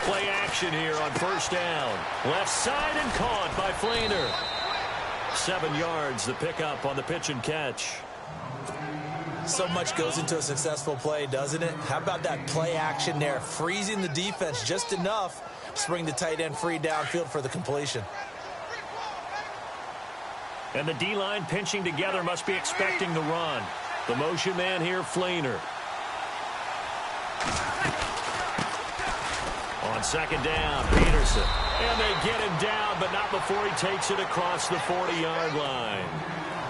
play action here on first down. Left side and caught by Flainer. 7 yards, the pickup on the pitch and catch. So much goes into a successful play, doesn't it? How about that play action there? Freezing the defense just enough to bring the tight end free downfield for the completion. And the D-line pinching together must be expecting the run. The motion man here, Flainer. On second down, Peterson. And they get him down, but not before he takes it across the 40-yard line.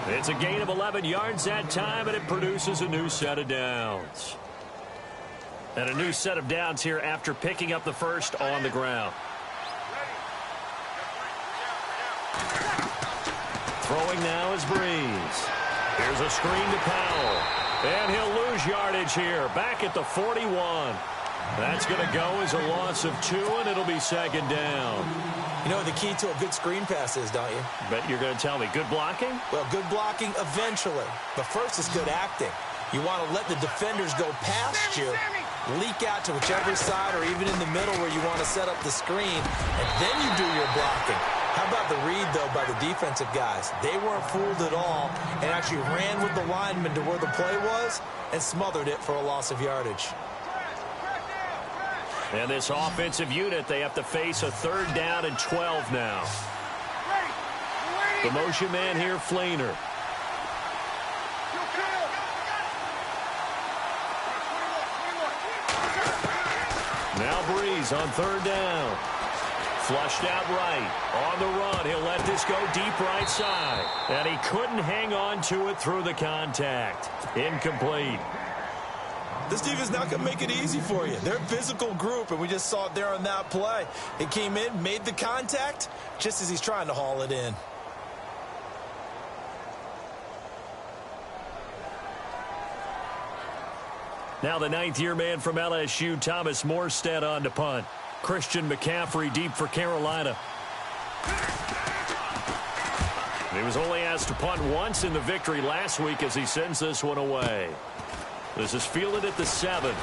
It's a gain of 11 yards that time, and it produces a new set of downs. And a new set of downs here after picking up the first on the ground. Throwing now is Breeze. Here's a screen to Powell. And he'll lose yardage here. Back at the 41. That's going to go as a loss of 2, and it'll be second down. You know what the key to a good screen pass is, don't you? Bet you're going to tell me. Good blocking? Well, good blocking eventually. But first is good acting. You want to let the defenders go past you, leak out to whichever side or even in the middle where you want to set up the screen, and then you do your blocking. How about the read, though, by the defensive guys? They weren't fooled at all and actually ran with the lineman to where the play was and smothered it for a loss of yardage. And this offensive unit, they have to face a 3rd down and 12 now. The motion man here, Flainer. Now Breeze on 3rd down. Flushed out right. On the run, he'll let this go deep right side. And he couldn't hang on to it through the contact. Incomplete. This defense not going to make it easy for you. They're a physical group, and we just saw it there on that play. It came in, made the contact, just as he's trying to haul it in. Now the 9th-year man from LSU, Thomas Morstead on to punt. Christian McCaffrey deep for Carolina. He was only asked to punt once in the victory last week as he sends this one away. This is fielded at the 7.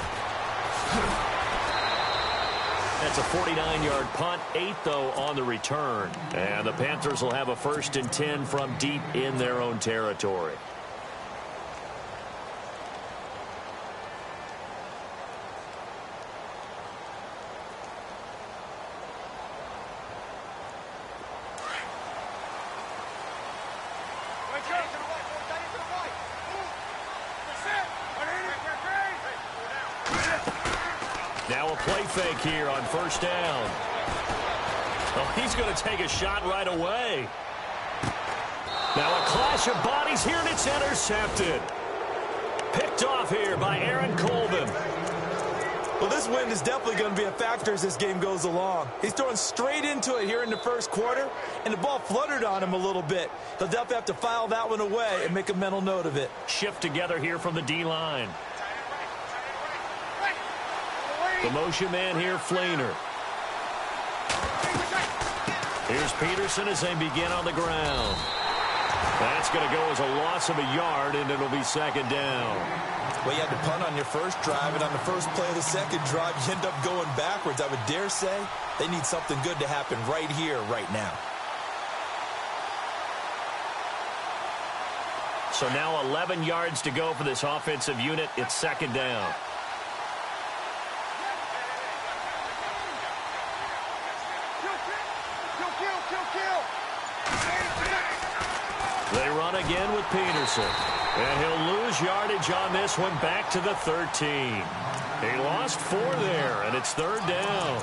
That's a 49-yard punt, 8 though on the return. And the Panthers will have a 1st and 10 from deep in their own territory. Now a play fake here on 1st down. Oh, he's going to take a shot right away. Now a clash of bodies here, and it's intercepted. Picked off here by Aaron Colvin. Well, this wind is definitely going to be a factor as this game goes along. He's throwing straight into it here in the 1st quarter, and the ball fluttered on him a little bit. He'll definitely have to file that one away and make a mental note of it. Shift together here from the D-line. The motion man here, Flainer. Here's Peterson as they begin on the ground. That's going to go as a loss of a yard, and it'll be second down. Well, you had to punt on your first drive, and on the first play of the second drive, you end up going backwards. I would dare say they need something good to happen right here, right now. So now 11 yards to go for this offensive unit. It's second down. They run again with Peterson. And he'll lose yardage on this one back to the 13. He lost 4 there, and it's 3rd down.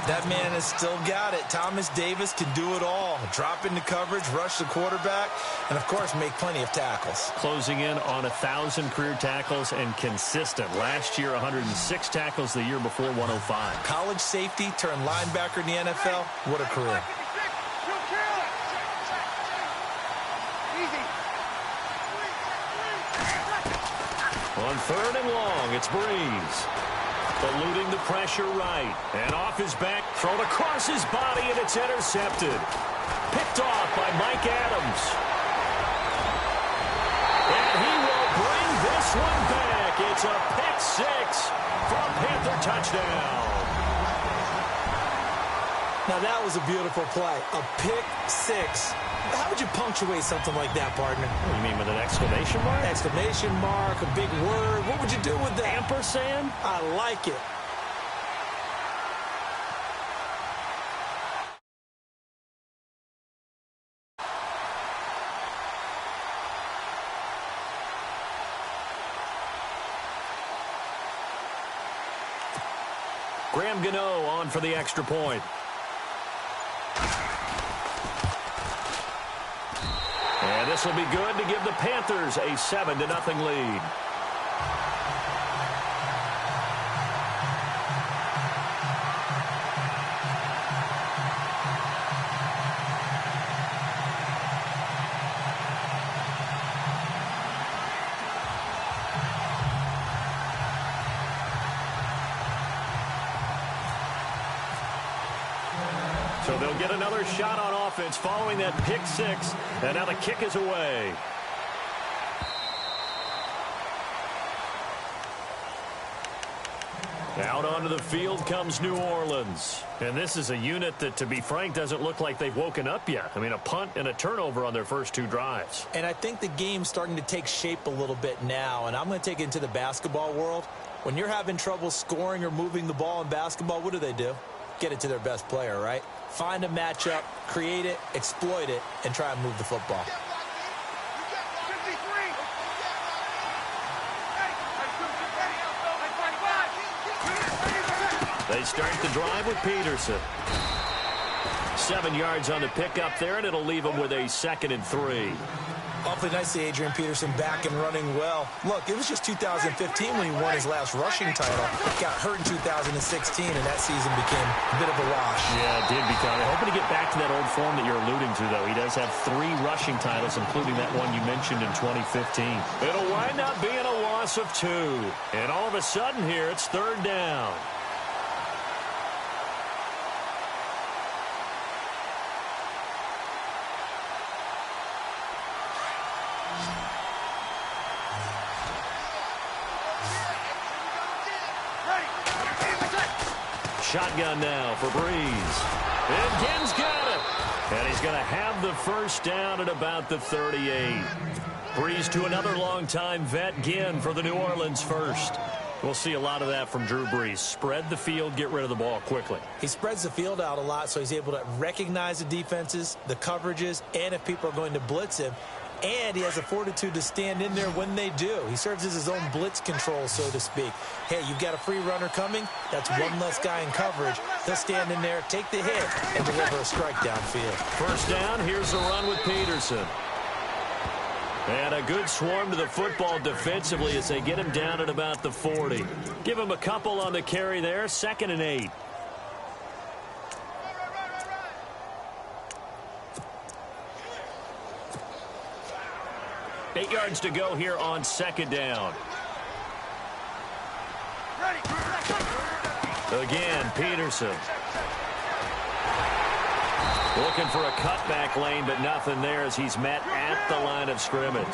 That man has still got it. Thomas Davis can do it all. Drop into coverage, rush the quarterback, and, of course, make plenty of tackles. Closing in on 1,000 career tackles and consistent. Last year, 106 tackles. The year before, 105. College safety turned linebacker in the NFL. What a career. On 3rd and long, it's Breeze. Eluding the pressure right. And off his back, thrown across his body, and it's intercepted. Picked off by Mike Adams. And he will bring this one back. It's a pick 6 for a Panther touchdown. Now, that was a beautiful play. A pick six. How would you punctuate something like that, partner? What, you mean with an exclamation mark? Exclamation mark, a big word. What would you do with that? Ampersand? I like it. Graham Gano on for the extra point. And this will be good to give the Panthers a 7-0 lead. So they'll get another shot on offense following that pick six. And now the kick is away. Out onto the field comes New Orleans. And this is a unit that, to be frank, doesn't look like they've woken up yet. I mean, a punt and a turnover on their first two drives. And I think the game's starting to take shape a little bit now. And I'm going to take it into the basketball world. When you're having trouble scoring or moving the ball in basketball, what do? Get it to their best player, right? Find a matchup, create it, exploit it, and try and move the football. They start the drive with Peterson. 7 yards on the pickup there, and it'll leave them with a 2nd and 3. Awfully nice to see Adrian Peterson back and running well. Look, it was just 2015 when he won his last rushing title. Got hurt in 2016, and that season became a bit of a wash. Yeah, it did become. I'm hoping to get back to that old form that you're alluding to, though. He does have 3 rushing titles, including that one you mentioned in 2015. It'll wind up being a loss of 2. And all of a sudden here, it's 3rd down. Shotgun now for Breeze. And Ginn's got it. And he's going to have the first down at about the 38. Breeze to another longtime vet, Ginn, for the New Orleans first. We'll see a lot of that from Drew Brees. Spread the field, get rid of the ball quickly. He spreads the field out a lot, so he's able to recognize the defenses, the coverages, and if people are going to blitz him. And he has the fortitude to stand in there when they do. He serves as his own blitz control, so to speak. Hey, you've got a free runner coming. That's one less guy in coverage. He'll stand in there, take the hit, and deliver a strike downfield. First down, here's the run with Peterson. And a good swarm to the football defensively as they get him down at about the 40. Give him a couple on the carry there, 2nd and 8. Eight yards to go here on 2nd down. Again, Peterson. Looking for a cutback lane, but nothing there as he's met at the line of scrimmage.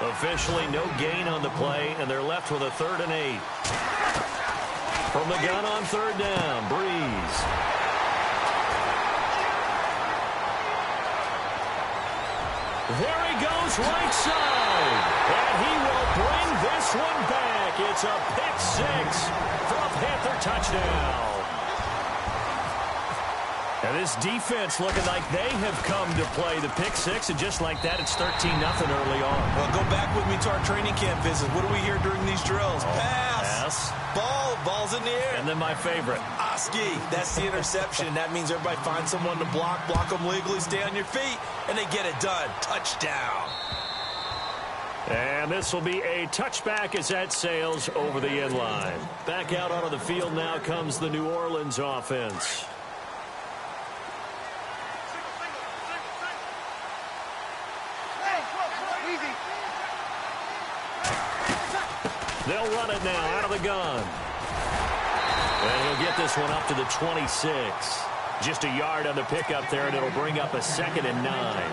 Officially no gain on the play, and they're left with a 3rd and 8. From the gun on 3rd down, Breeze. There he goes right side. And he will bring this one back. It's a pick 6 for a Panther touchdown. And this defense looking like they have come to play the pick 6. And just like that, it's 13-0 early on. Well, go back with me to our training camp visit. What do we hear during these drills? Pass. Ball's in the air. And then my favorite. Oski, that's the interception. That means everybody finds someone to block them legally, stay on your feet, and they get it done. Touchdown. And this will be a touchback as that sails over the end line. Back out onto the field now comes the New Orleans offense. They'll run it now out of the gun. And he'll get this one up to the 26. Just a yard on the pickup there, and it'll bring up a 2nd and 9.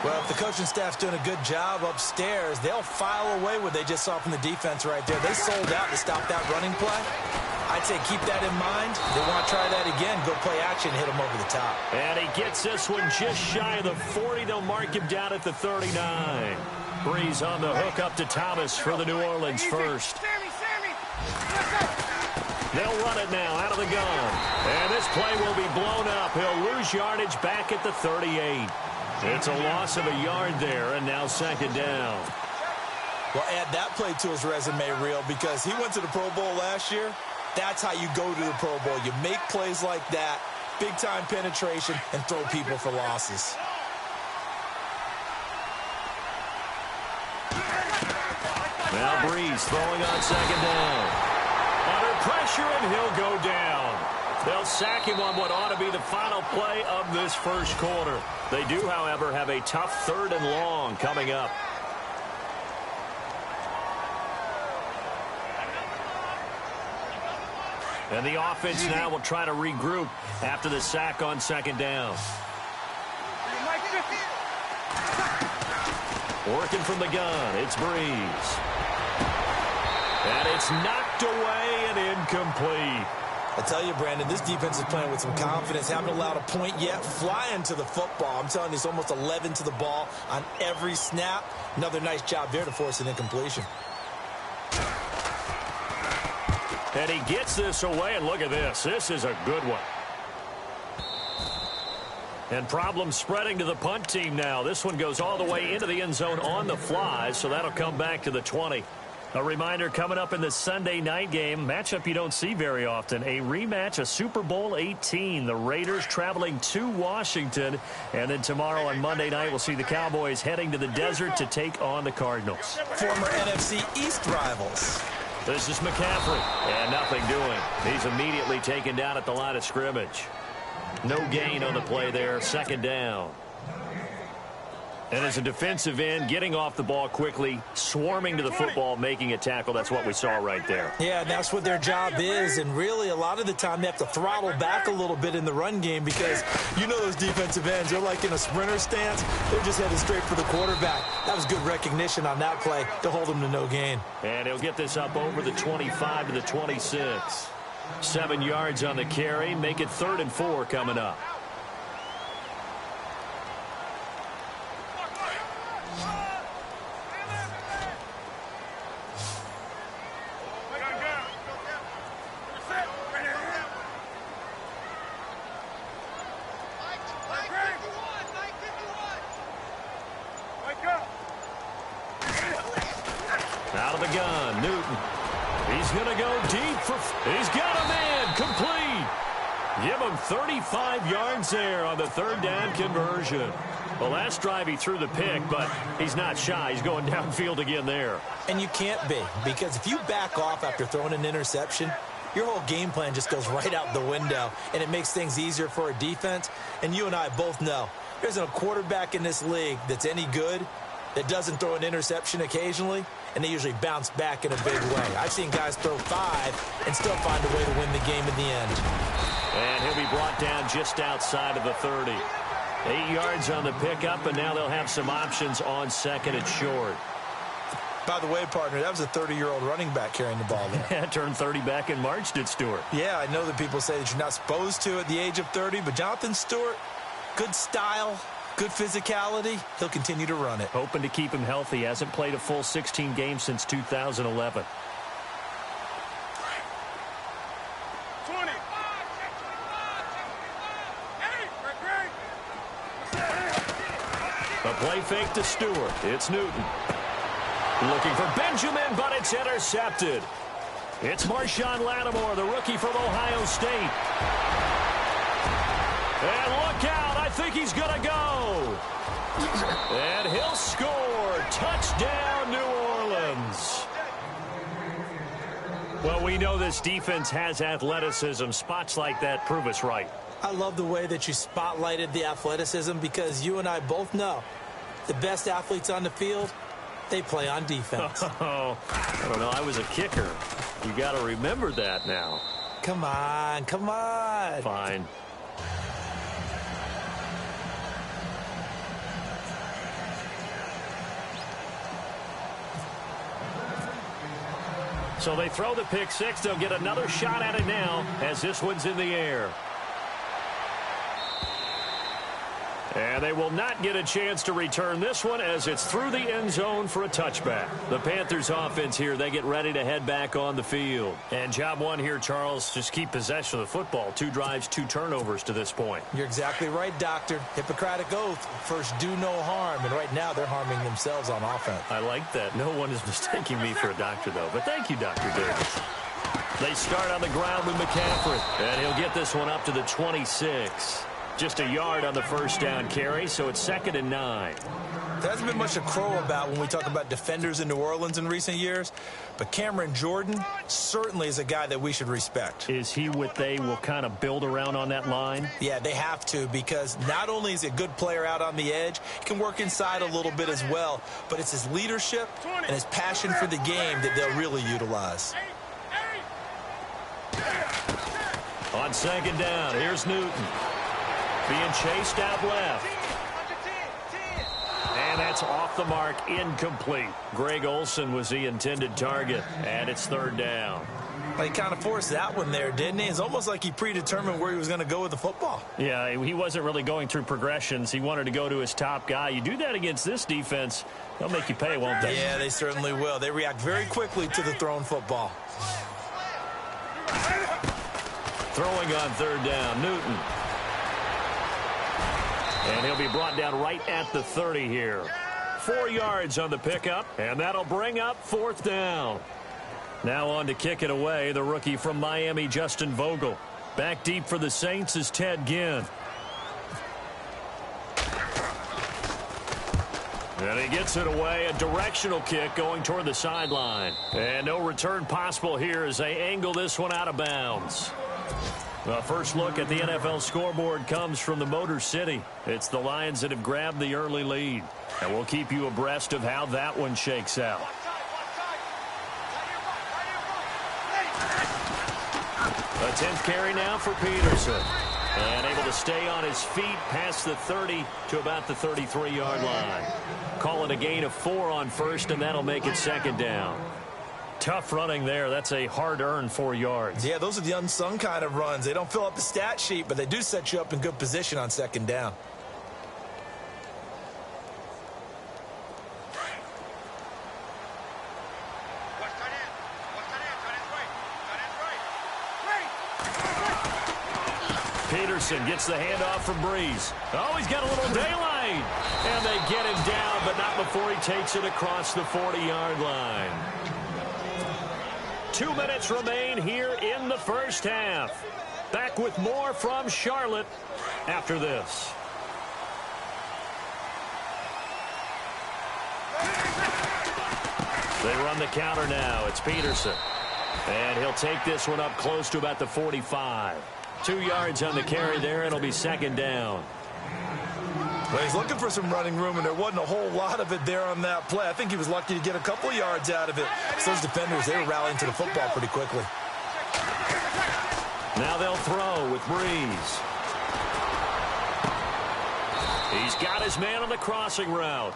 Well, if the coaching staff's doing a good job upstairs, they'll file away what they just saw from the defense right there. They sold out to stop that running play. I'd say keep that in mind. They want to try that again. Go play action, hit them over the top. And he gets this one just shy of the 40. They'll mark him down at the 39. Breeze on the hook up to Thomas for the New Orleans first. They'll run it now out of the gun. And this play will be blown up. He'll lose yardage back at the 38. It's a loss of a yard there, and now second down. Well, add that play to his resume reel because he went to the Pro Bowl last year. That's how you go to the Pro Bowl. You make plays like that, big-time penetration, and throw people for losses. Now Breeze throwing on second down. Under pressure, and he'll go down. They'll sack him on what ought to be the final play of this first quarter. They do, however, have a tough 3rd and long coming up. And the offense now will try to regroup after the sack on second down. Working from the gun, it's Breeze. And it's knocked away and incomplete. I tell you, Brandon, this defense is playing with some confidence. Haven't allowed a point yet. Flying to the football. I'm telling you, it's almost 11 to the ball on every snap. Another nice job there to force an incompletion. And he gets this away, and look at this. This is a good one. And problems spreading to the punt team now. This one goes all the way into the end zone on the fly, so that'll come back to the 20. A reminder coming up in the Sunday night game, matchup you don't see very often, a rematch of Super Bowl 18. The Raiders traveling to Washington. And then tomorrow on Monday night, we'll see the Cowboys heading to the desert to take on the Cardinals. Former NFC East rivals. This is McCaffrey, and nothing doing. He's immediately taken down at the line of scrimmage. No gain on the play there, second down. And as a defensive end, getting off the ball quickly, swarming to the football, making a tackle. That's what we saw right there. Yeah, that's what their job is. And really, a lot of the time, they have to throttle back a little bit in the run game because you know those defensive ends, they're like in a sprinter stance. They're just headed straight for the quarterback. That was good recognition on that play to hold them to no gain. And he'll get this up over the 25 to the 26. 7 yards on the carry. Make it 3rd and 4 coming up. Out of the gun, Newton. He's going to go deep for... He's got a man, complete. Give him 35 yards there on the 3rd down conversion. Well, last drive he threw the pick, but he's not shy. He's going downfield again there. And you can't be, because if you back off after throwing an interception, your whole game plan just goes right out the window, and it makes things easier for a defense. And you and I both know there isn't a quarterback in this league that's any good that doesn't throw an interception occasionally, and they usually bounce back in a big way. I've seen guys throw 5 and still find a way to win the game in the end. And he'll be brought down just outside of the 30. 8 yards on the pickup, and now they'll have some options on second and short. By the way, partner, that was a 30-year-old running back carrying the ball there. Yeah, turned 30 back in March, did Stewart. Yeah, I know that people say that you're not supposed to at the age of 30, but Jonathan Stewart, good style, good physicality. He'll continue to run it. Hoping to keep him healthy. Hasn't played a full 16 games since 2011. 20. A play fake to Stewart. It's Newton. Looking for Benjamin, but it's intercepted. It's Marshawn Lattimore, the rookie from Ohio State. And look out. I think he's going to go. And he'll score. Touchdown, New Orleans. Well, we know this defense has athleticism. Spots like that prove us right. I love the way that you spotlighted the athleticism because you and I both know the best athletes on the field, they play on defense. Oh, I don't know. I was a kicker. You got to remember that now. Come on, come on. Fine. So they throw the pick six. They'll get another shot at it now as this one's in the air. And they will not get a chance to return this one as it's through the end zone for a touchback. The Panthers offense here, they get ready to head back on the field. And job one here, Charles, just keep possession of the football. 2 drives, 2 turnovers to this point. You're exactly right, Doctor. Hippocratic oath. First, do no harm. And right now, they're harming themselves on offense. I like that. No one is mistaking me for a doctor, though. But thank you, Dr. Davis. They start on the ground with McCaffrey. And he'll get this one up to the 26. Just a yard on the first down carry, so it's 2nd and 9. There hasn't been much to crow about when we talk about defenders in New Orleans in recent years, but Cameron Jordan certainly is a guy that we should respect. Is he what they will kind of build around on that line? Yeah, they have to, because not only is he a good player out on the edge, he can work inside a little bit as well, but it's his leadership and his passion for the game that they'll really utilize. On 2nd down, here's Newton. Being chased out left. And that's off the mark, incomplete. Greg Olsen was the intended target, and it's 3rd down. Well, he kind of forced that one there, didn't he? It's almost like he predetermined where he was going to go with the football. Yeah, he wasn't really going through progressions. He wanted to go to his top guy. You do that against this defense, they'll make you pay, won't they? Yeah, they certainly will. They react very quickly to the thrown football. Throwing on 3rd down, Newton. And he'll be brought down right at the 30 here. 4 yards on the pickup, and that'll bring up 4th down. Now on to kick it away, the rookie from Miami, Justin Vogel. Back deep for the Saints is Ted Ginn. And he gets it away, a directional kick going toward the sideline. And no return possible here as they angle this one out of bounds. The first look at the NFL scoreboard comes from the Motor City. It's the Lions that have grabbed the early lead. And we'll keep you abreast of how that one shakes out. A 10th carry now for Peterson. And able to stay on his feet past the 30 to about the 33-yard line. Call it a gain of 4 on first, and that'll make it 2nd down. Tough running there. That's a hard-earned 4 yards. Yeah, those are the unsung kind of runs. They don't fill up the stat sheet, but they do set you up in good position on 2nd down. Peterson gets the handoff from Breeze. Oh, he's got a little daylight. And they get him down, but not before he takes it across the 40-yard line. 2 minutes remain here in the first half. Back with more from Charlotte after this. They run the counter now. It's Peterson. And he'll take this one up close to about the 45. 2 yards on the carry there. It'll be 2nd down. Well, he's looking for some running room, and there wasn't a whole lot of it there on that play. I think he was lucky to get a couple of yards out of it. So those defenders, they were rallying to the football pretty quickly. Now they'll throw with Breeze. He's got his man on the crossing route.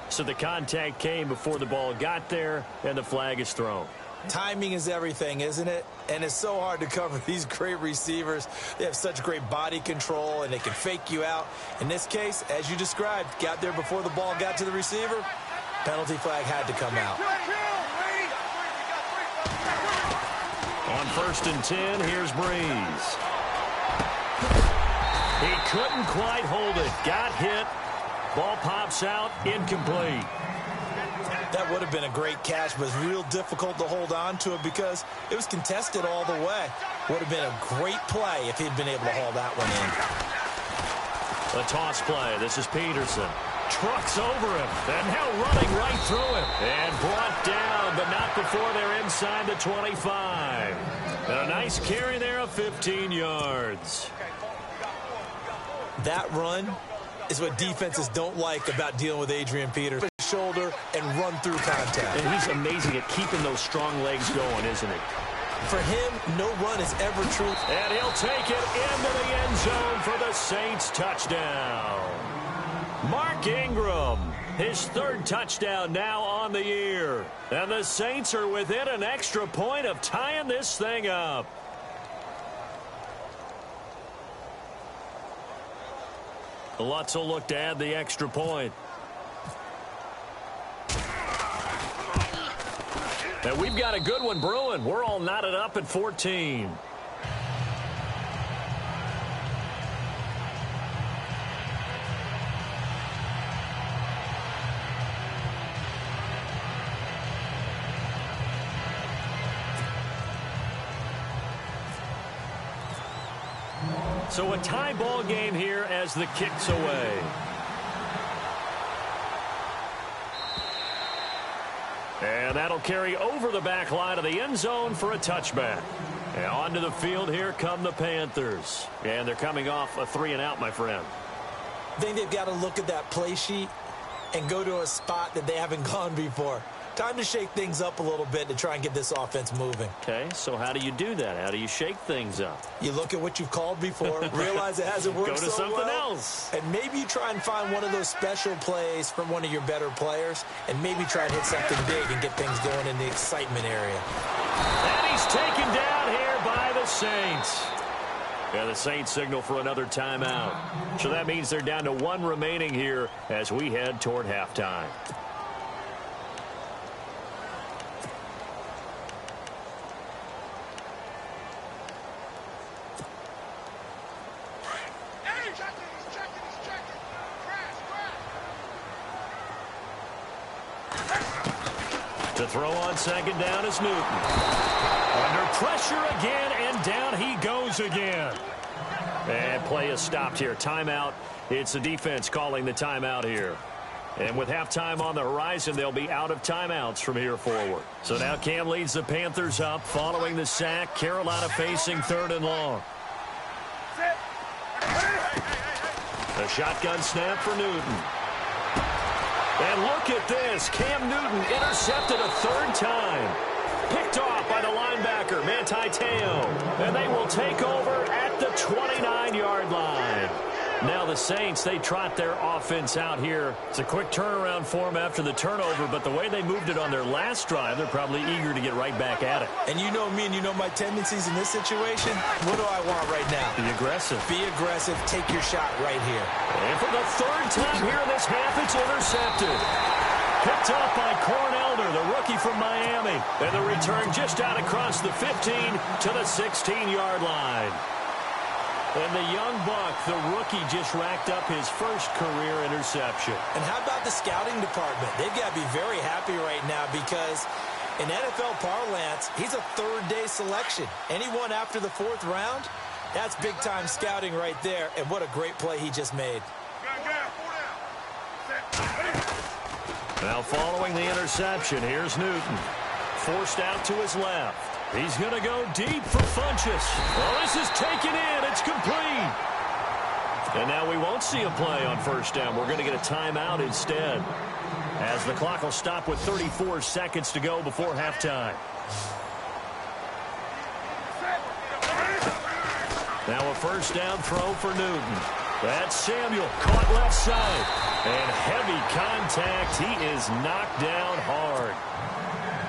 So the contact came before the ball got there, and the flag is thrown. Timing is everything, isn't it? And it's so hard to cover these great receivers. They have such great body control, and they can fake you out. In this case, as you described, got there before the ball got to the receiver. Penalty flag had to come out. On 1st and 10, here's Breeze. He couldn't quite hold it. Got hit. Ball pops out. Incomplete. That would have been a great catch, but it's real difficult to hold on to it because it was contested all the way. Would have been a great play if he'd been able to haul that one in. A toss play. This is Peterson. Trucks over him. And now running right through him. And brought down, but not before they're inside the 25. And a nice carry there of 15 yards. That run is what defenses don't like about dealing with Adrian Peterson. Shoulder and run through contact. And he's amazing at keeping those strong legs going, isn't he? For him, no run is ever true. And he'll take it into the end zone for the Saints touchdown. Mark Ingram His third touchdown now on the year. And the Saints are within an extra point of tying this thing up. Lutz will look to add the extra point. And we've got a good one brewing. We're all knotted up at 14. So a tie ball game here as the kick's away. And that'll carry over the back line of the end zone for a touchback. And onto the field, here come the Panthers. And they're coming off a 3-and-out, my friend. I think they've got to look at that play sheet and go to a spot that they haven't gone before. Time to shake things up a little bit to try and get this offense moving. Okay, so how do you do that? How do you shake things up? You look at what you've called before, realize it hasn't worked so well. Go to something else. And maybe you try and find one of those special plays from one of your better players, and maybe try and hit something big and get things going in the excitement area. And he's taken down here by the Saints. Yeah, the Saints signal for another timeout. So that means they're down to one remaining here as we head toward halftime. To throw on second down is Newton. Under pressure again, and down he goes again. And play is stopped here. Timeout. It's the defense calling the timeout here. And with halftime on the horizon, they'll be out of timeouts from here forward. So now Cam leads the Panthers up following the sack. Carolina facing 3rd and long. The shotgun snap for Newton. And look at this. Cam Newton intercepted a 3rd time. Picked off by the linebacker, Manti Te'o. And they will take over at the 29-yard line. Now the Saints, they trot their offense out here. It's a quick turnaround for them after the turnover, but the way they moved it on their last drive, they're probably eager to get right back at it. And you know me and you know my tendencies in this situation. What do I want right now? Be aggressive. Be aggressive. Take your shot right here. And for the 3rd time here in this half, it's intercepted. Picked off by Cornelder, the rookie from Miami. And the return just out across the 15 to the 16-yard line. And the young buck, the rookie, just racked up his first career interception. And how about the scouting department? They've got to be very happy right now because in NFL parlance, he's a 3rd-day selection. Anyone after the 4th round, that's big-time scouting right there. And what a great play he just made. Now following the interception, here's Newton. Forced out to his left. He's going to go deep for Funchess. Well, this is taken in. It's complete. And now we won't see a play on 1st down. We're going to get a timeout instead, as the clock will stop with 34 seconds to go before halftime. Now a 1st down throw for Newton. That's Samuel, caught left side. And heavy contact. He is knocked down hard.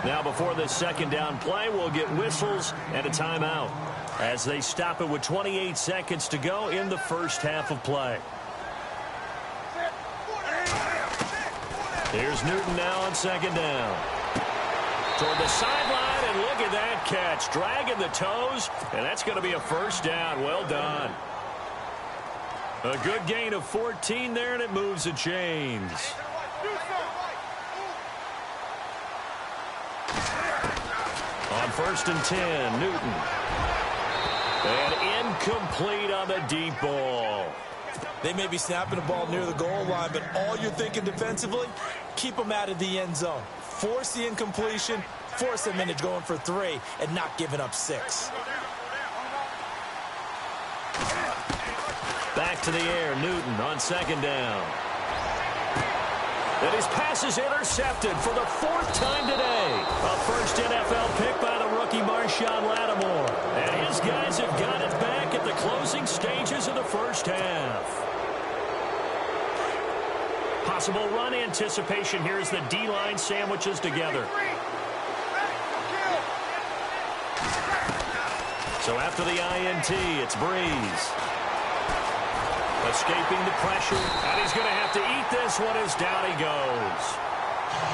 Now before this 2nd down play, we'll get whistles and a timeout as they stop it with 28 seconds to go in the 1st half of play. Here's Newton now on 2nd down. Toward the sideline, and look at that catch. Dragging the toes, and that's going to be a 1st down. Well done. A good gain of 14 there, and it moves the chains. On 1st and 10, Newton. And incomplete on the deep ball. They may be snapping the ball near the goal line, but all you're thinking defensively, keep them out of the end zone. Force the incompletion, force them into going for 3, and not giving up 6. Back to the air, Newton on 2nd down. And his pass is intercepted for the 4th time today. A first NFL pick by the rookie Marshawn Lattimore. And his guys have got it back at the closing stages of the 1st half. Possible run anticipation here as the D-line sandwiches together. So after the INT, it's Breeze. Escaping the pressure, and he's going to have to eat this one as down he goes.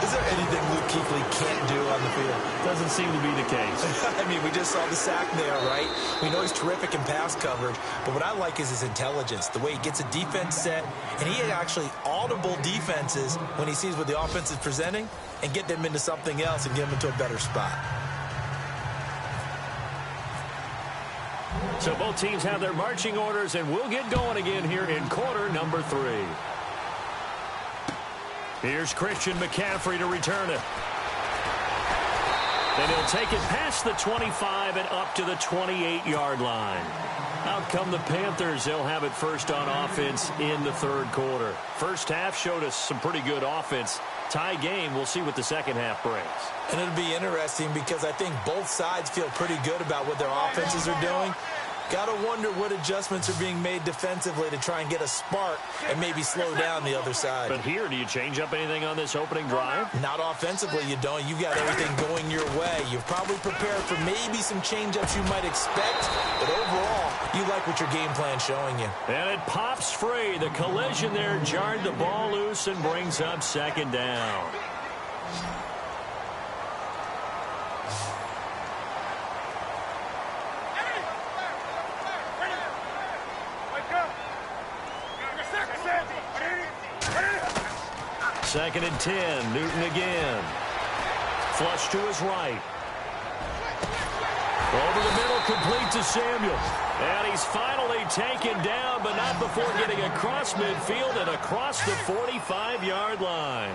Is there anything Luke Kuechly can't do on the field? Doesn't seem to be the case. I mean, we just saw the sack there, right? We know he's terrific in pass coverage, but what I like is his intelligence, the way he gets a defense set, and he actually audible defenses when he sees what the offense is presenting and get them into something else and get them into a better spot. So both teams have their marching orders, and we'll get going again here in quarter number 3. Here's Christian McCaffrey to return it. And he'll take it past the 25 and up to the 28-yard line. Out come the Panthers. They'll have it first on offense in the third quarter. First half showed us some pretty good offense. Tie game. We'll see what the second half brings. And it'll be interesting because I think both sides feel pretty good about what their offenses are doing. Got to wonder what adjustments are being made defensively to try and get a spark and maybe slow down the other side. But here, do you change up anything on this opening drive? Not offensively, you don't. You've got everything going your way. You've probably prepared for maybe some change-ups you might expect, but overall, you like what your game plan's showing you. And it pops free. The collision there jarred the ball loose and brings up second down. Second and 10. Newton again. Flush to his right. Over the middle, complete to Samuel. And he's finally taken down, but not before getting across midfield and across the 45-yard line.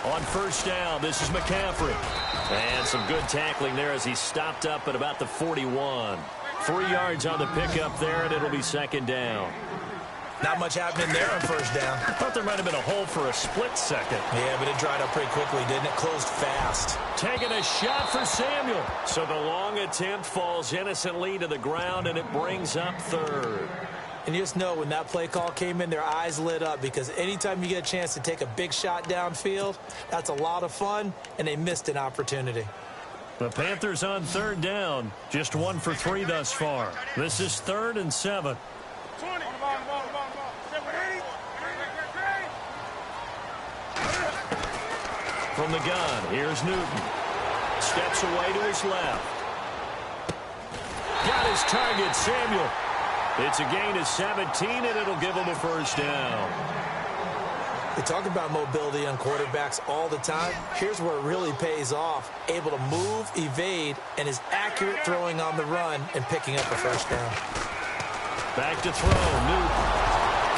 On first down, this is McCaffrey. And some good tackling there as he stopped up at about the 41. 3 yards on the pickup there, and it'll be second down. Not much happening there on first down. I thought there might have been a hole for a split second. Yeah, but it dried up pretty quickly, didn't it? Closed fast. Taking a shot for Samuel. So the long attempt falls innocently to the ground, and it brings up third. And you just know when that play call came in, their eyes lit up because anytime you get a chance to take a big shot downfield, that's a lot of fun, and they missed an opportunity. The Panthers on third down. Just 1 for 3 thus far. This is 3rd and 7. 20. From the gun, here's Newton. Steps away to his left. Got his target, Samuel. It's a gain of 17, and it'll give him a first down. They talk about mobility on quarterbacks all the time. Here's where it really pays off. Able to move, evade, and is accurate throwing on the run and picking up a first down. Back to throw, Newton.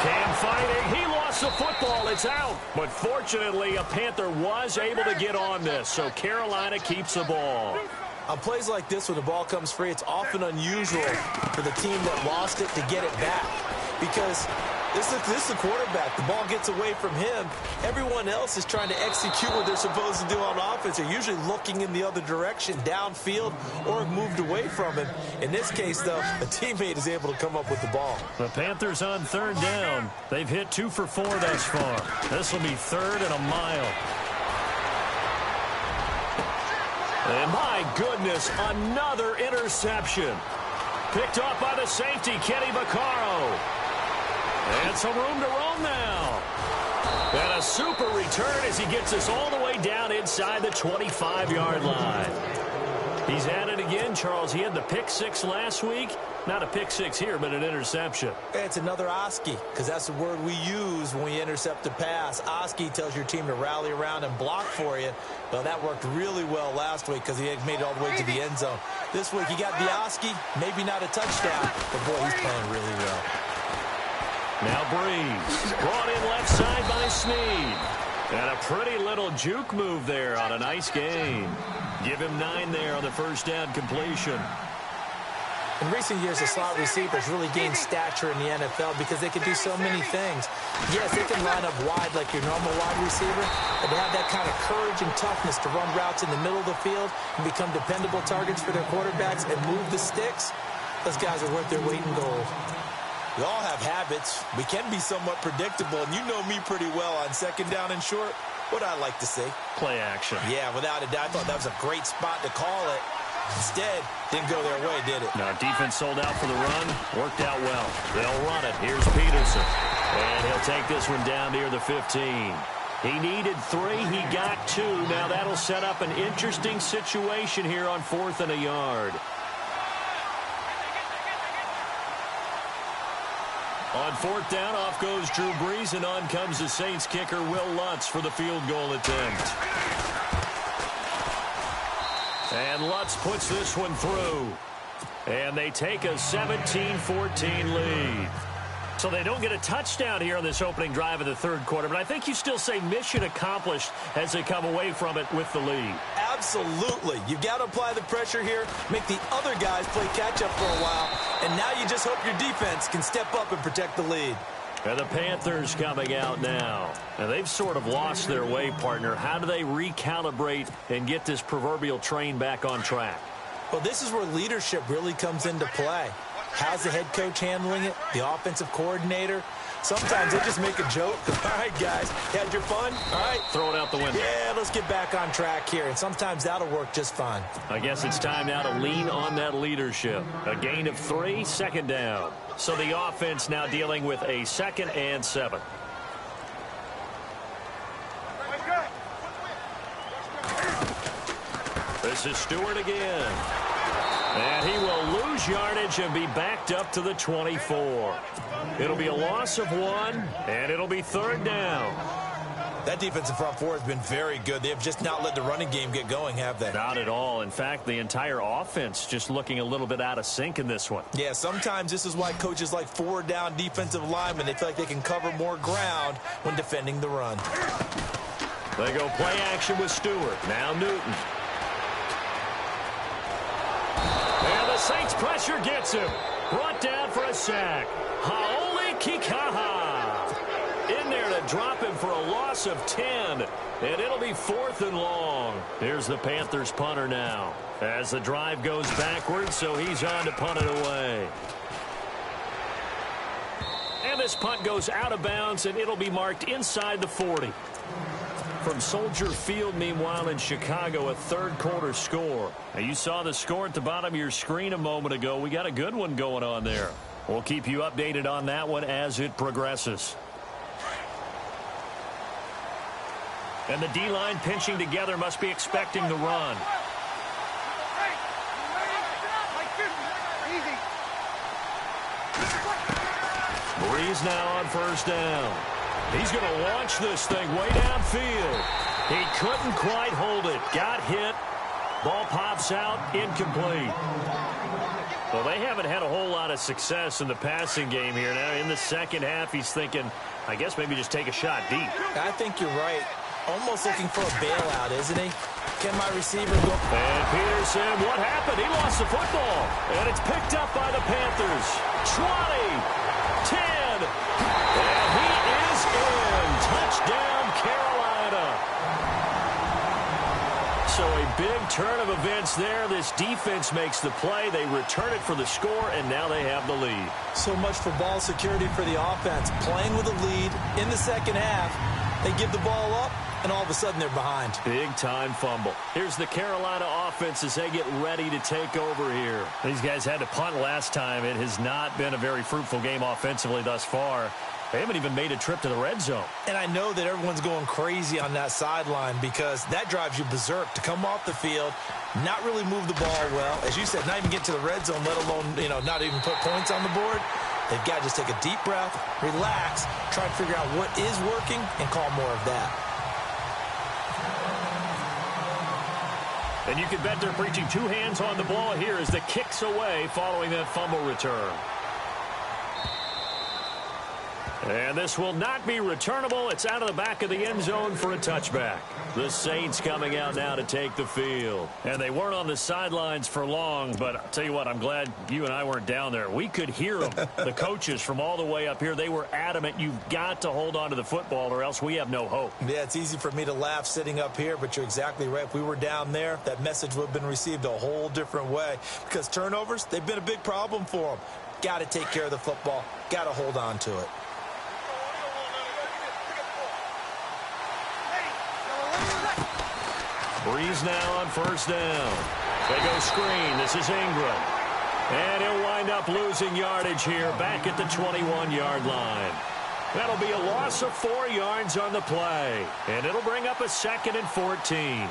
Cam fighting. He lost the football. It's out. But fortunately, a Panther was able to get on this, so Carolina keeps the ball. On plays like this, when the ball comes free, it's often unusual for the team that lost it to get it back. Because this is the quarterback. The ball gets away from him. Everyone else is trying to execute what they're supposed to do on offense. They're usually looking in the other direction, downfield, or moved away from him. In this case, though, a teammate is able to come up with the ball. The Panthers on third down. They've hit 2 for 4 thus far. This will be 3rd and a mile. And my goodness, another interception. Picked off by the safety, Kenny Vaccaro. And some room to roam now. And a super return as he gets us all the way down inside the 25-yard line. He's at it again, Charles. He had the pick 6 last week. Not a pick 6 here, but an interception. It's another Oski, because that's the word we use when we intercept a pass. Oski tells your team to rally around and block for you. Well, that worked really well last week because he had made it all the way to the end zone. This week, he got the Oski, maybe not a touchdown, but boy, he's playing really well. Now Breeze, brought in left side by Snead. And a pretty little juke move there on a nice gain. Give him 9 there on the first down completion. In recent years, the slot receivers really gained stature in the NFL because they can do so many things. Yes, they can line up wide like your normal wide receiver, but they have that kind of courage and toughness to run routes in the middle of the field and become dependable targets for their quarterbacks and move the sticks. Those guys are worth their weight in gold. We all have habits. We can be somewhat predictable, and you know me pretty well on second down and short. What I like to see? Play action. Yeah, without a doubt. I thought that was a great spot to call it. Instead, didn't go their way, did it? Now, defense sold out for the run. Worked out well. They'll run it. Here's Peterson. And he'll take this one down near the 15. He needed 3. He got 2. Now, that'll set up an interesting situation here on 4th and a yard. On 4th down, off goes Drew Brees, and on comes the Saints kicker, Will Lutz, for the field goal attempt. And Lutz puts this one through. And they take a 17-14 lead. So they don't get a touchdown here on this opening drive of the third quarter, but I think you still say mission accomplished as they come away from it with the lead. Absolutely. You've got to apply the pressure here, make the other guys play catch-up for a while, and now you just hope your defense can step up and protect the lead. And the Panthers coming out now. And they've sort of lost their way, partner. How do they recalibrate and get this proverbial train back on track? Well, this is where leadership really comes into play. How's the head coach handling it? The offensive coordinator? Sometimes they just make a joke. All right, guys, you had your fun? All right. Throw it out the window. Yeah, let's get back on track here. And sometimes that'll work just fine. I guess it's time now to lean on that leadership. A gain of 3, second down. So the offense now dealing with a 2nd and 7. This is Stewart again. And he will lose yardage and be backed up to the 24. It'll be a loss of 1, and it'll be 3rd down. That defensive front four has been very good. They have just not let the running game get going, have they? Not at all. In fact, the entire offense just looking a little bit out of sync in this one. Yeah, sometimes this is why coaches like forward-down defensive linemen, they feel like they can cover more ground when defending the run. They go play action with Stewart. Now Newton. And the Saints pressure gets him. Brought down for a sack. Haole Kikaha. In there to drop him for a loss of 10. And it'll be 4th and long. Here's the Panthers punter now. As the drive goes backwards, so he's on to punt it away. And this punt goes out of bounds, and it'll be marked inside the 40. From Soldier Field, meanwhile, in Chicago, a third-quarter score. Now, you saw the score at the bottom of your screen a moment ago. We got a good one going on there. We'll keep you updated on that one as it progresses. And the D-line pinching together must be expecting the run. Brees now on 1st down. He's going to launch this thing way downfield. He couldn't quite hold it. Got hit. Ball pops out. Incomplete. Well, they haven't had a whole lot of success in the passing game here. Now, in the second half, he's thinking, I guess maybe just take a shot deep. I think you're right. Almost looking for a bailout, isn't he? Can my receiver go? And Peterson, what happened? He lost the football. And it's picked up by the Panthers. 20, 10, and he is in. Touchdown, Carolina. So a big turn of events there. This defense makes the play. They return it for the score, and now they have the lead. So much for ball security for the offense. Playing with a lead in the second half. They give the ball up, and all of a sudden they're behind. Big-time fumble. Here's the Carolina offense as they get ready to take over here. These guys had to punt last time. It has not been a very fruitful game offensively thus far. They haven't even made a trip to the red zone. And I know that everyone's going crazy on that sideline because that drives you berserk to come off the field, not really move the ball well. As you said, not even get to the red zone, let alone, not even put points on the board. They've got to just take a deep breath, relax, try to figure out what is working, and call more of that. And you can bet they're preaching 2 hands on the ball here as the kick's away following that fumble return. And this will not be returnable. It's out of the back of the end zone for a touchback. The Saints coming out now to take the field. And they weren't on the sidelines for long, but I'll tell you what, I'm glad you and I weren't down there. We could hear them, the coaches from all the way up here. They were adamant, you've got to hold on to the football or else we have no hope. Yeah, it's easy for me to laugh sitting up here, but you're exactly right. If we were down there, that message would have been received a whole different way because turnovers, they've been a big problem for them. got to take care of the football, got to hold on to it. Breeze now on first down. They go screen. This is Ingram. And he'll wind up losing yardage here back at the 21-yard line. That'll be a loss of 4 yards on the play. And it'll bring up a 2nd and 14.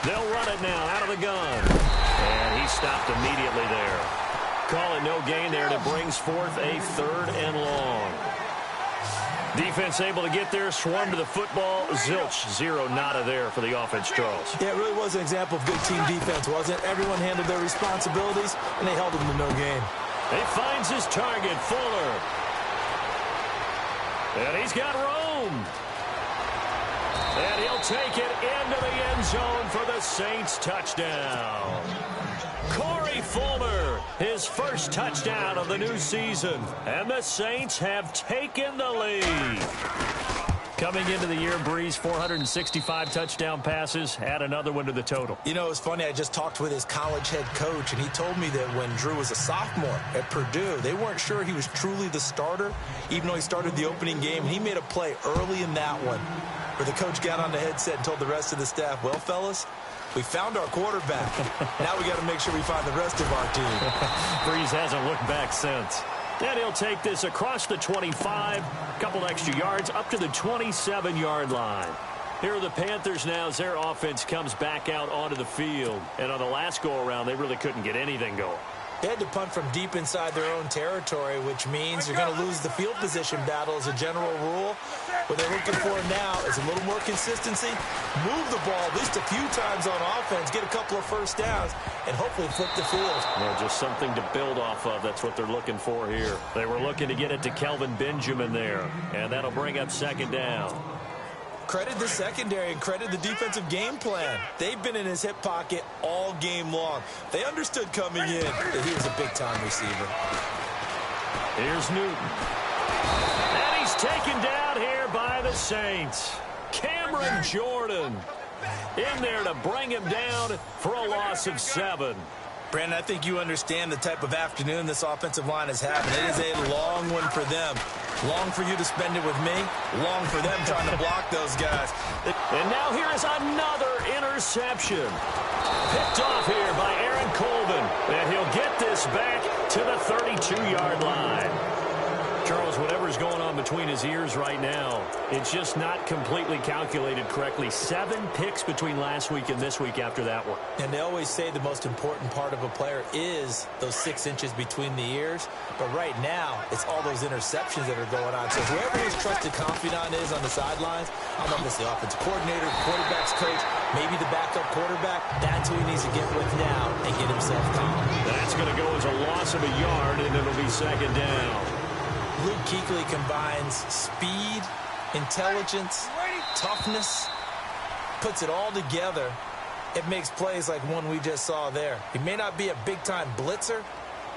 They'll run it now out of the gun. And he stopped immediately there. Call it no gain there, and it brings forth a 3rd and long. Defense able to get there, swarm to the football. Zilch, 0 nada there for the offense, Charles. Yeah, it really was an example of good team defense, wasn't it? Everyone handled their responsibilities, and they held them to no gain. He finds his target, Fuller. And he's got room. And he'll take it into the end zone for the Saints touchdown. Corey Fuller, his first touchdown of the new season. And the Saints have taken the lead. Coming into the year, Breeze, 465 touchdown passes, add another one to the total. You know, it's funny, I just talked with his college head coach, and he told me that when Drew was a sophomore at Purdue, they weren't sure he was truly the starter, even though he started the opening game. And he made a play early in that one where the coach got on the headset and told the rest of the staff, well, fellas, we found our quarterback. Now we got to make sure we find the rest of our team. Breeze hasn't looked back since. And he'll take this across the 25, a couple extra yards, up to the 27-yard line. Here are the Panthers now as their offense comes back out onto the field. And on the last go-around, they really couldn't get anything going. They had to punt from deep inside their own territory, which means you're going to lose the field position battle as a general rule. What they're looking for now is a little more consistency, move the ball at least a few times on offense, get a couple of first downs, and hopefully flip the field. Well, just something to build off of. That's what they're looking for here. They were looking to get it to Kelvin Benjamin there, and that'll bring up 2nd down. Credit the secondary and credit the defensive game plan. They've been in his hip pocket all game long. They understood coming in that he was a big-time receiver. Here's Newton. And he's taken down here by the Saints. Cameron Jordan in there to bring him down for a loss of 7. Brandon, I think you understand the type of afternoon this offensive line is having. It is a long one for them. Long for you to spend it with me. Long for them trying to block those guys. And now here is another interception. Picked off here by Aaron Colvin. And he'll get this back to the 32-yard line. Charles, whatever's going on between his ears right now, it's just not completely calculated correctly. 7 picks between last week and this week after that one. And they always say the most important part of a player is those 6 inches between the ears. But right now, it's all those interceptions that are going on. So whoever his trusted confidant is on the sidelines, I don't know if it's the offensive coordinator, quarterback's coach, maybe the backup quarterback, that's who he needs to get with now and get himself calm. That's going to go as a loss of a yard, and it'll be 2nd down. Luke Kuechly combines speed, intelligence, toughness, puts it all together. It makes plays like one we just saw there. He may not be a big-time blitzer,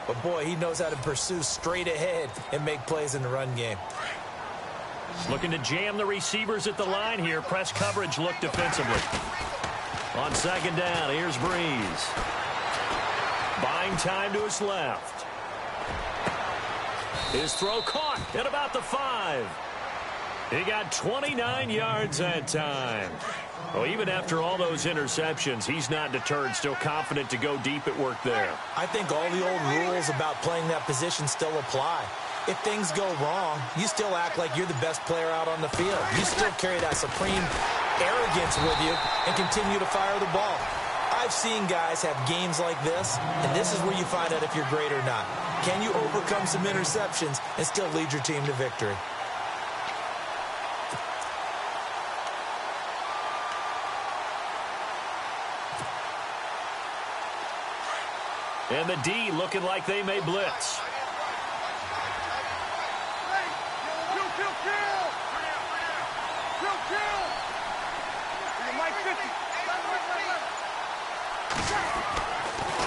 but, boy, he knows how to pursue straight ahead and make plays in the run game. Looking to jam the receivers at the line here. Press coverage look defensively. On 2nd down, here's Breeze. Buying time to his left. His throw caught at about the 5. He got 29 yards that time. Well, even after all those interceptions, he's not deterred, still confident to go deep at work there. I think all the old rules about playing that position still apply. If things go wrong, you still act like you're the best player out on the field. You still carry that supreme arrogance with you and continue to fire the ball. I've seen guys have games like this, and this is where you find out if you're great or not. Can you overcome some interceptions and still lead your team to victory? And the D looking like they may blitz.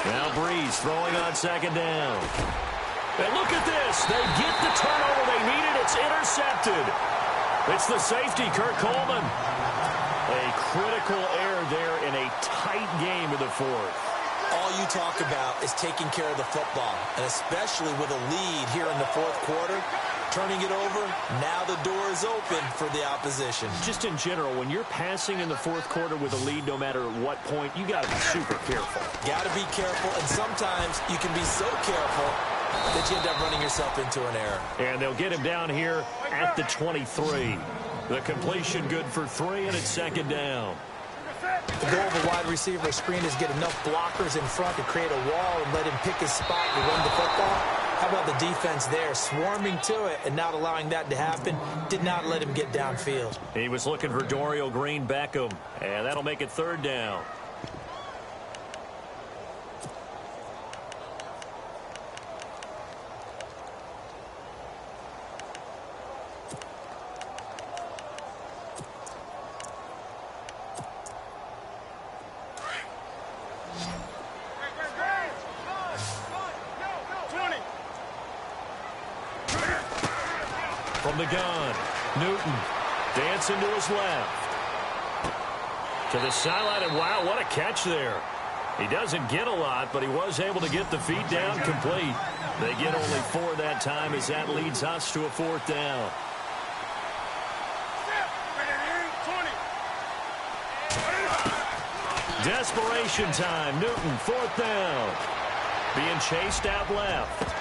Now Breeze throwing on second down. And look at this. They get the turnover they needed. It's intercepted. It's the safety, Kurt Coleman. A critical error there in a tight game in the fourth. All you talk about is taking care of the football, and especially with a lead here in the fourth quarter, turning it over, now the door is open for the opposition. Just in general, when you're passing in the fourth quarter with a lead, no matter at what point, you got to be super careful. Got to be careful, and sometimes you can be so careful that you end up running yourself into an error. And they'll get him down here at the 23. The completion good for 3, and it's second down. The goal of a wide receiver screen is get enough blockers in front to create a wall and let him pick his spot to run the football. How about the defense there, swarming to it and not allowing that to happen? Did not let him get downfield. He was looking for Dorial Green-Beckham, and that'll make it third down. From the gun, Newton dancing to his left. To the sideline, and wow, what a catch there. He doesn't get a lot, but he was able to get the feet down complete. They get only 4 that time as that leads us to a fourth down. Desperation time, Newton, fourth down. Being chased out left.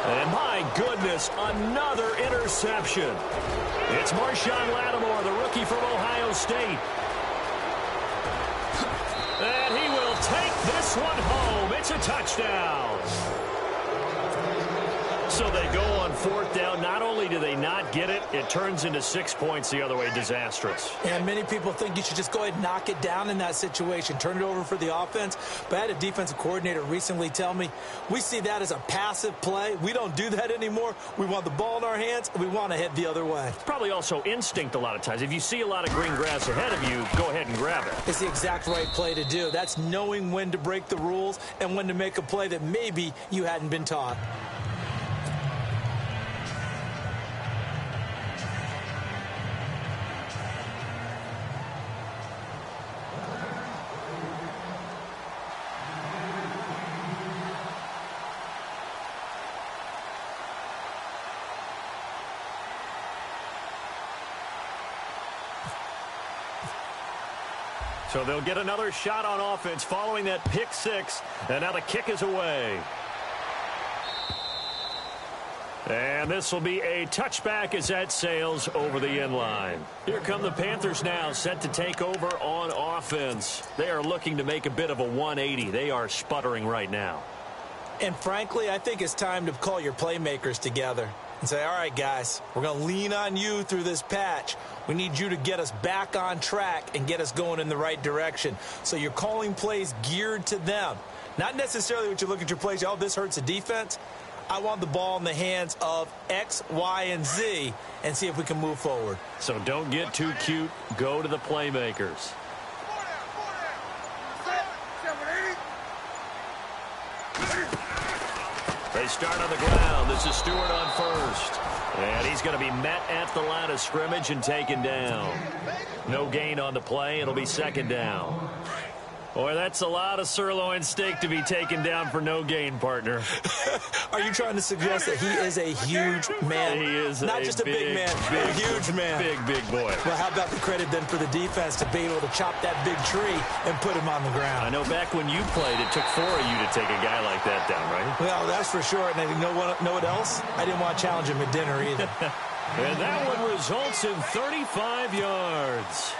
And my goodness, another interception. It's Marshawn Lattimore, the rookie from Ohio State. And he will take this one home. It's a touchdown. So they go on fourth down. Not only do they not get it, it turns into 6 points the other way. Disastrous. And many people think you should just go ahead and knock it down in that situation. Turn it over for the offense. But I had a defensive coordinator recently tell me, we see that as a passive play. We don't do that anymore. We want the ball in our hands, and we want to head the other way. Probably also instinct a lot of times. If you see a lot of green grass ahead of you, go ahead and grab it. It's the exact right play to do. That's knowing when to break the rules and when to make a play that maybe you hadn't been taught. So they'll get another shot on offense following that pick six. And now the kick is away. And this will be a touchback as that sails over the end line. Here come the Panthers now, set to take over on offense. They are looking to make a bit of a 180. They are sputtering right now. And frankly, I think it's time to call your playmakers together and say, all right, guys, we're going to lean on you through this patch. We need you to get us back on track and get us going in the right direction. So you're calling plays geared to them. Not necessarily what you look at your plays, oh, this hurts the defense. I want the ball in the hands of X, Y, and Z and see if we can move forward. So don't get too cute. Go to the playmakers. They start on the ground. This is Stewart on first. And he's going to be met at the line of scrimmage and taken down. No gain on the play. It'll be second down. Boy, that's a lot of sirloin steak to be taken down for no gain, partner. Are you trying to suggest that he is a huge man? He is not just a big man, a huge man. Big boy. Well, how about the credit then for the defense to be able to chop that big tree and put him on the ground? I know back when you played, it took 4 of you to take a guy like that down, right? Well, that's for sure. And you know what else? I didn't want to challenge him at dinner either. And that one results in 35 yards.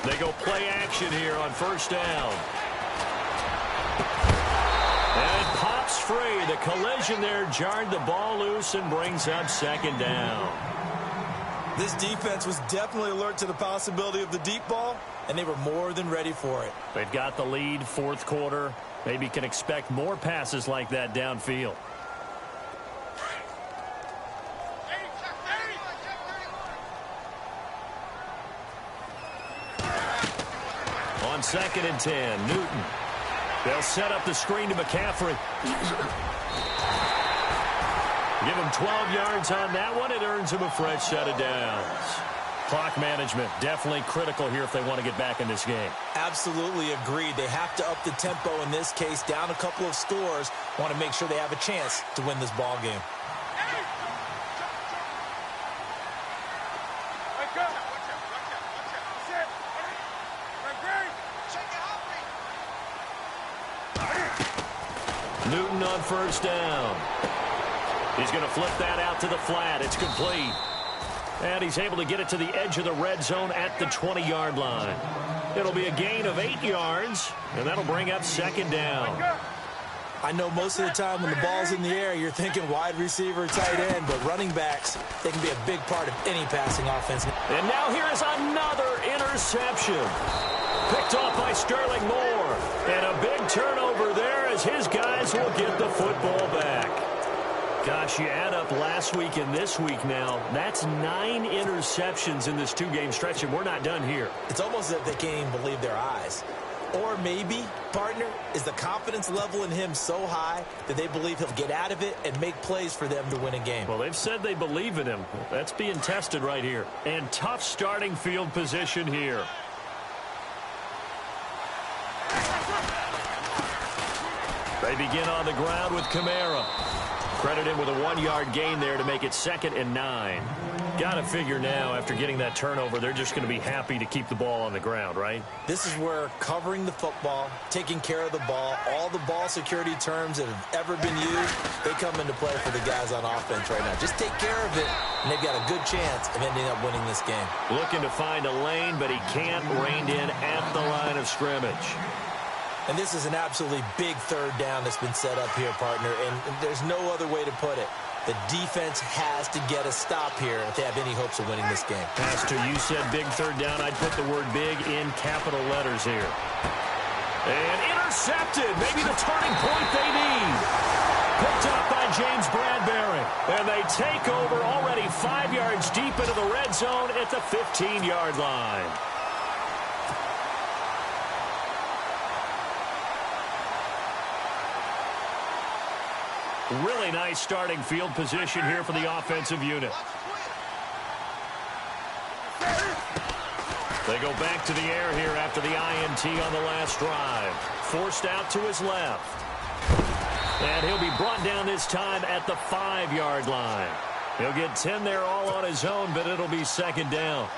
They go play action here on first down. And it pops free. The collision there jarred the ball loose and brings up second down. This defense was definitely alert to the possibility of the deep ball, and they were more than ready for it. They've got the lead, fourth quarter. Maybe can expect more passes like that downfield. On 2nd and 10, Newton. They'll set up the screen to McCaffrey. Give him 12 yards on that one. It earns him a fresh set of downs. Clock management, definitely critical here if they want to get back in this game. Absolutely agreed. They have to up the tempo in this case, down a couple of scores. Want to make sure they have a chance to win this ball game. Newton on first down. He's going to flip that out to the flat. It's complete. And he's able to get it to the edge of the red zone at the 20-yard line. It'll be a gain of 8 yards, and that'll bring up 2nd down. I know most of the time when the ball's in the air, you're thinking wide receiver, tight end, but running backs, they can be a big part of any passing offense. And now here is another interception. Picked off by Sterling Moore. And a big turnover there as his guys will get the football back. Gosh, you add up last week and this week now, that's 9 interceptions in this 2-game stretch, and we're not done here. It's almost as if they can't even believe their eyes. Or maybe, partner, is the confidence level in him so high that they believe he'll get out of it and make plays for them to win a game. Well, they've said they believe in him. That's being tested right here. And tough starting field position here. They begin on the ground with Kamara. Credit him with a 1-yard gain there to make it 2nd and 9. Got to figure now, after getting that turnover, they're just going to be happy to keep the ball on the ground, right? This is where covering the football, taking care of the ball, all the ball security terms that have ever been used, they come into play for the guys on offense right now. Just take care of it, and they've got a good chance of ending up winning this game. Looking to find a lane, but he can't rein in at the line of scrimmage. And this is an absolutely big 3rd down that's been set up here, partner, and there's no other way to put it. The defense has to get a stop here if they have any hopes of winning this game. Pastor, you said big 3rd down. I'd put the word big in capital letters here. And intercepted. Maybe the turning point they need. Picked up by James Bradbury. And they take over already 5 yards deep into the red zone at the 15-yard line. Really nice starting field position here for the offensive unit. They go back to the air here after the INT on the last drive. Forced out to his left. And he'll be brought down this time at the 5-yard line. He'll get 10 there all on his own, but it'll be 2nd down.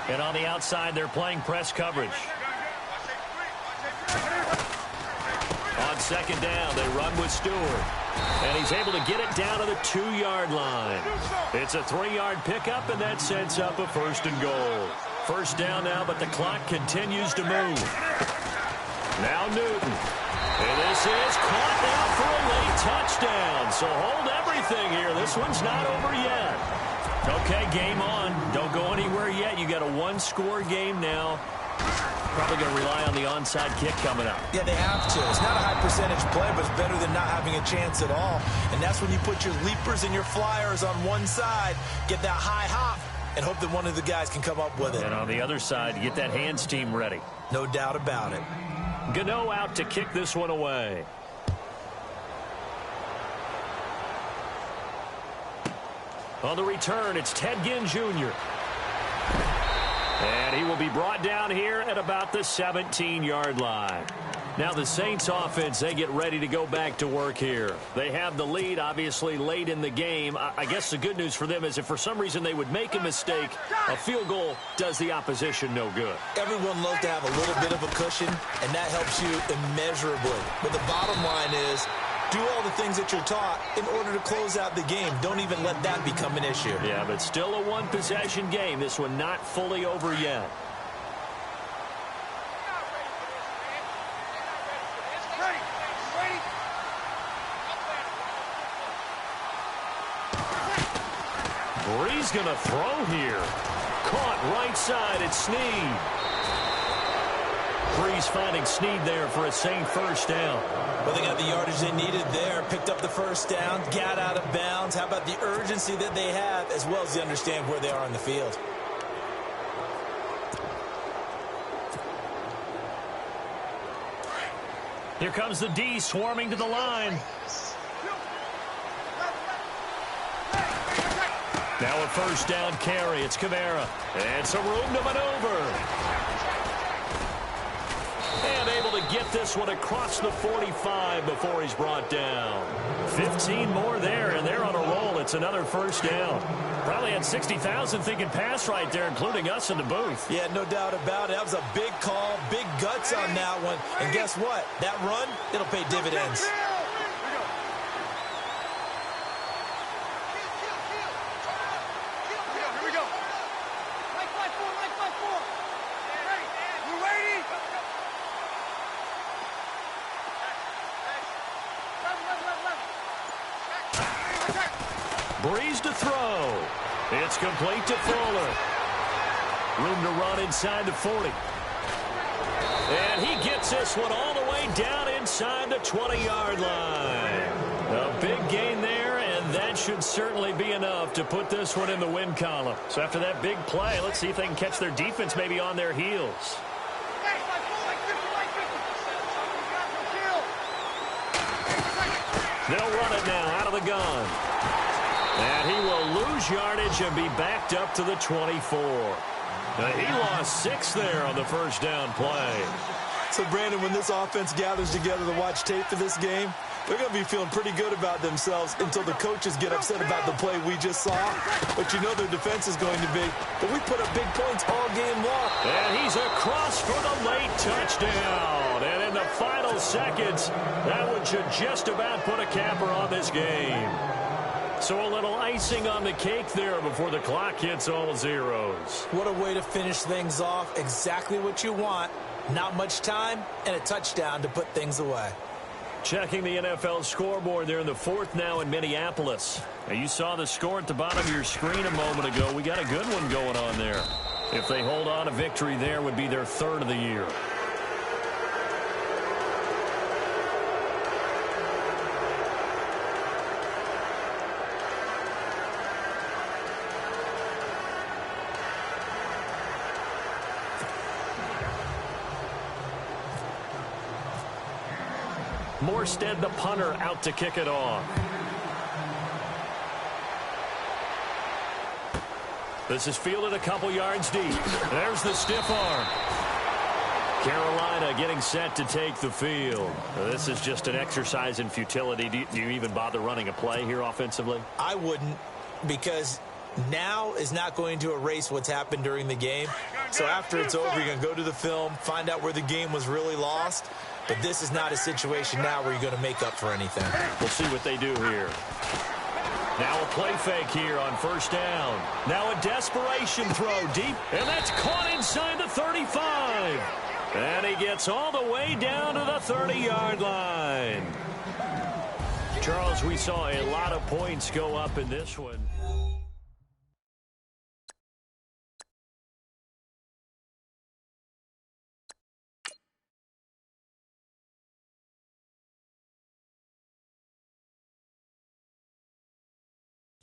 And on the outside, they're playing press coverage. On 2nd down, they run with Stewart. And he's able to get it down to the 2-yard line. It's a 3-yard pickup, and that sets up a 1st and goal. 1st down now, but the clock continues to move. Now Newton. And this is caught now for a late touchdown. So hold everything here. This one's not over yet. Okay, game on. Don't go anywhere yet. You got a 1-score game now. Probably going to rely on the onside kick coming up. Yeah, they have to. It's not a high percentage play, but it's better than not having a chance at all. And that's when you put your leapers and your flyers on one side, get that high hop, and hope that one of the guys can come up with it. And on the other side, get that hands team ready. No doubt about it. Gano out to kick this one away. On the return, it's Ted Ginn Jr. And he will be brought down here at about the 17-yard line. Now the Saints offense, they get ready to go back to work here. They have the lead, obviously, late in the game. I guess the good news for them is if for some reason they would make a mistake, a field goal does the opposition no good. Everyone loves to have a little bit of a cushion, and that helps you immeasurably. But the bottom line is, do all the things that you're taught in order to close out the game. Don't even let that become an issue. Yeah, but still a one-possession game. This one not fully over yet. Brees going to throw here. Caught right side at Snead. Brees finding Snead there for a safe first down. Well, they got the yardage they needed there, picked up the first down, got out of bounds. How about the urgency that they have, as well as they understand where they are on the field? Here comes the D swarming to the line. Now a first down carry. It's Kamara. And some room to maneuver. And able to get this one across the 45 before he's brought down. 15 more there, and they're on a roll. It's another first down. Probably had 60,000 thinking pass right there, including us in the booth. Yeah, no doubt about it. That was a big call, big guts on that one. And guess what? That run, it'll pay dividends. Brees to throw. It's complete to Fuller. Room to run inside the 40. And he gets this one all the way down inside the 20-yard line. A big gain there, and that should certainly be enough to put this one in the win column. So after that big play, let's see if they can catch their defense maybe on their heels. They'll run it now out of the gun. And he will lose yardage and be backed up to the 24. Now, he lost 6 there on the first down play. So, Brandon, when this offense gathers together to watch tape for this game, they're going to be feeling pretty good about themselves until the coaches get upset about the play we just saw. But you know their defense is going to be. But we put up big points all game long. And he's across for the late touchdown. And in the final seconds, that one should just about put a capper on this game. So a little icing on the cake there before the clock hits all zeros. What a way to finish things off. Exactly what you want. Not much time and a touchdown to put things away. Checking the NFL scoreboard there in the fourth now in Minneapolis. Now you saw the score at the bottom of your screen a moment ago. We got a good one going on there. If they hold on, a victory there would be their 3rd of the year. Morstead, the punter, out to kick it off. This is fielded a couple yards deep. There's the stiff arm. Carolina getting set to take the field. This is just an exercise in futility. Do you even bother running a play here offensively? I wouldn't, because now is not going to erase what's happened during the game. So after it's over, you're going to go to the film, find out where the game was really lost. But this is not a situation now where you're going to make up for anything. We'll see what they do here. Now a play fake here on first down. Now a desperation throw deep, and that's caught inside the 35. And he gets all the way down to the 30-yard line. Charles, we saw a lot of points go up in this one.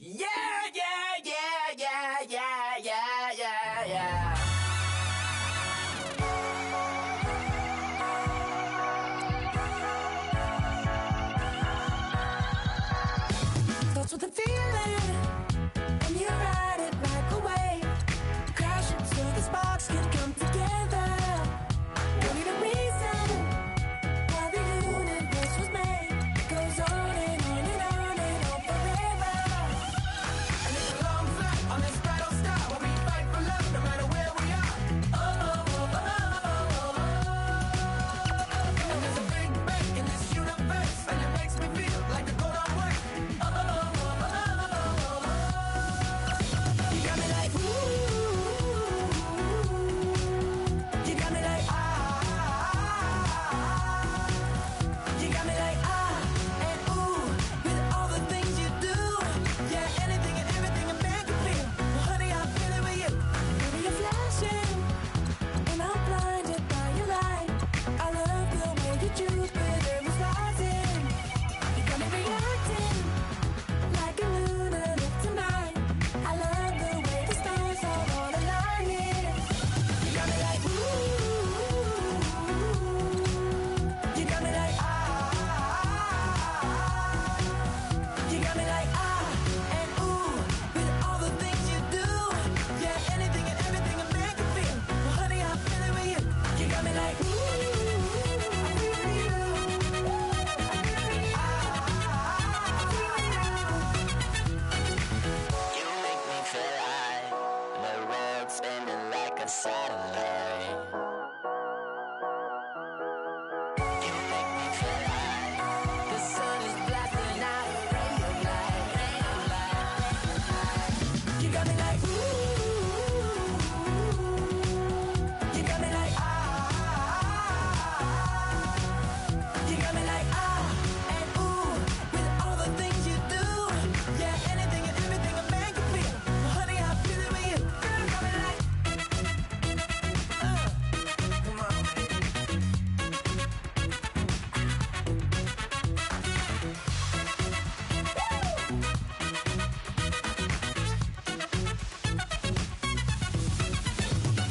Yeah, yeah, yeah, yeah, yeah, yeah, yeah, yeah. That's what the feeling. got me like, ooh. You got me like, ah. You got me like, ah, and ooh, with all the things you do. Yeah, anything and everything a man can feel. Honey, I'm feeling with you. Girl, you got me like, come on, baby.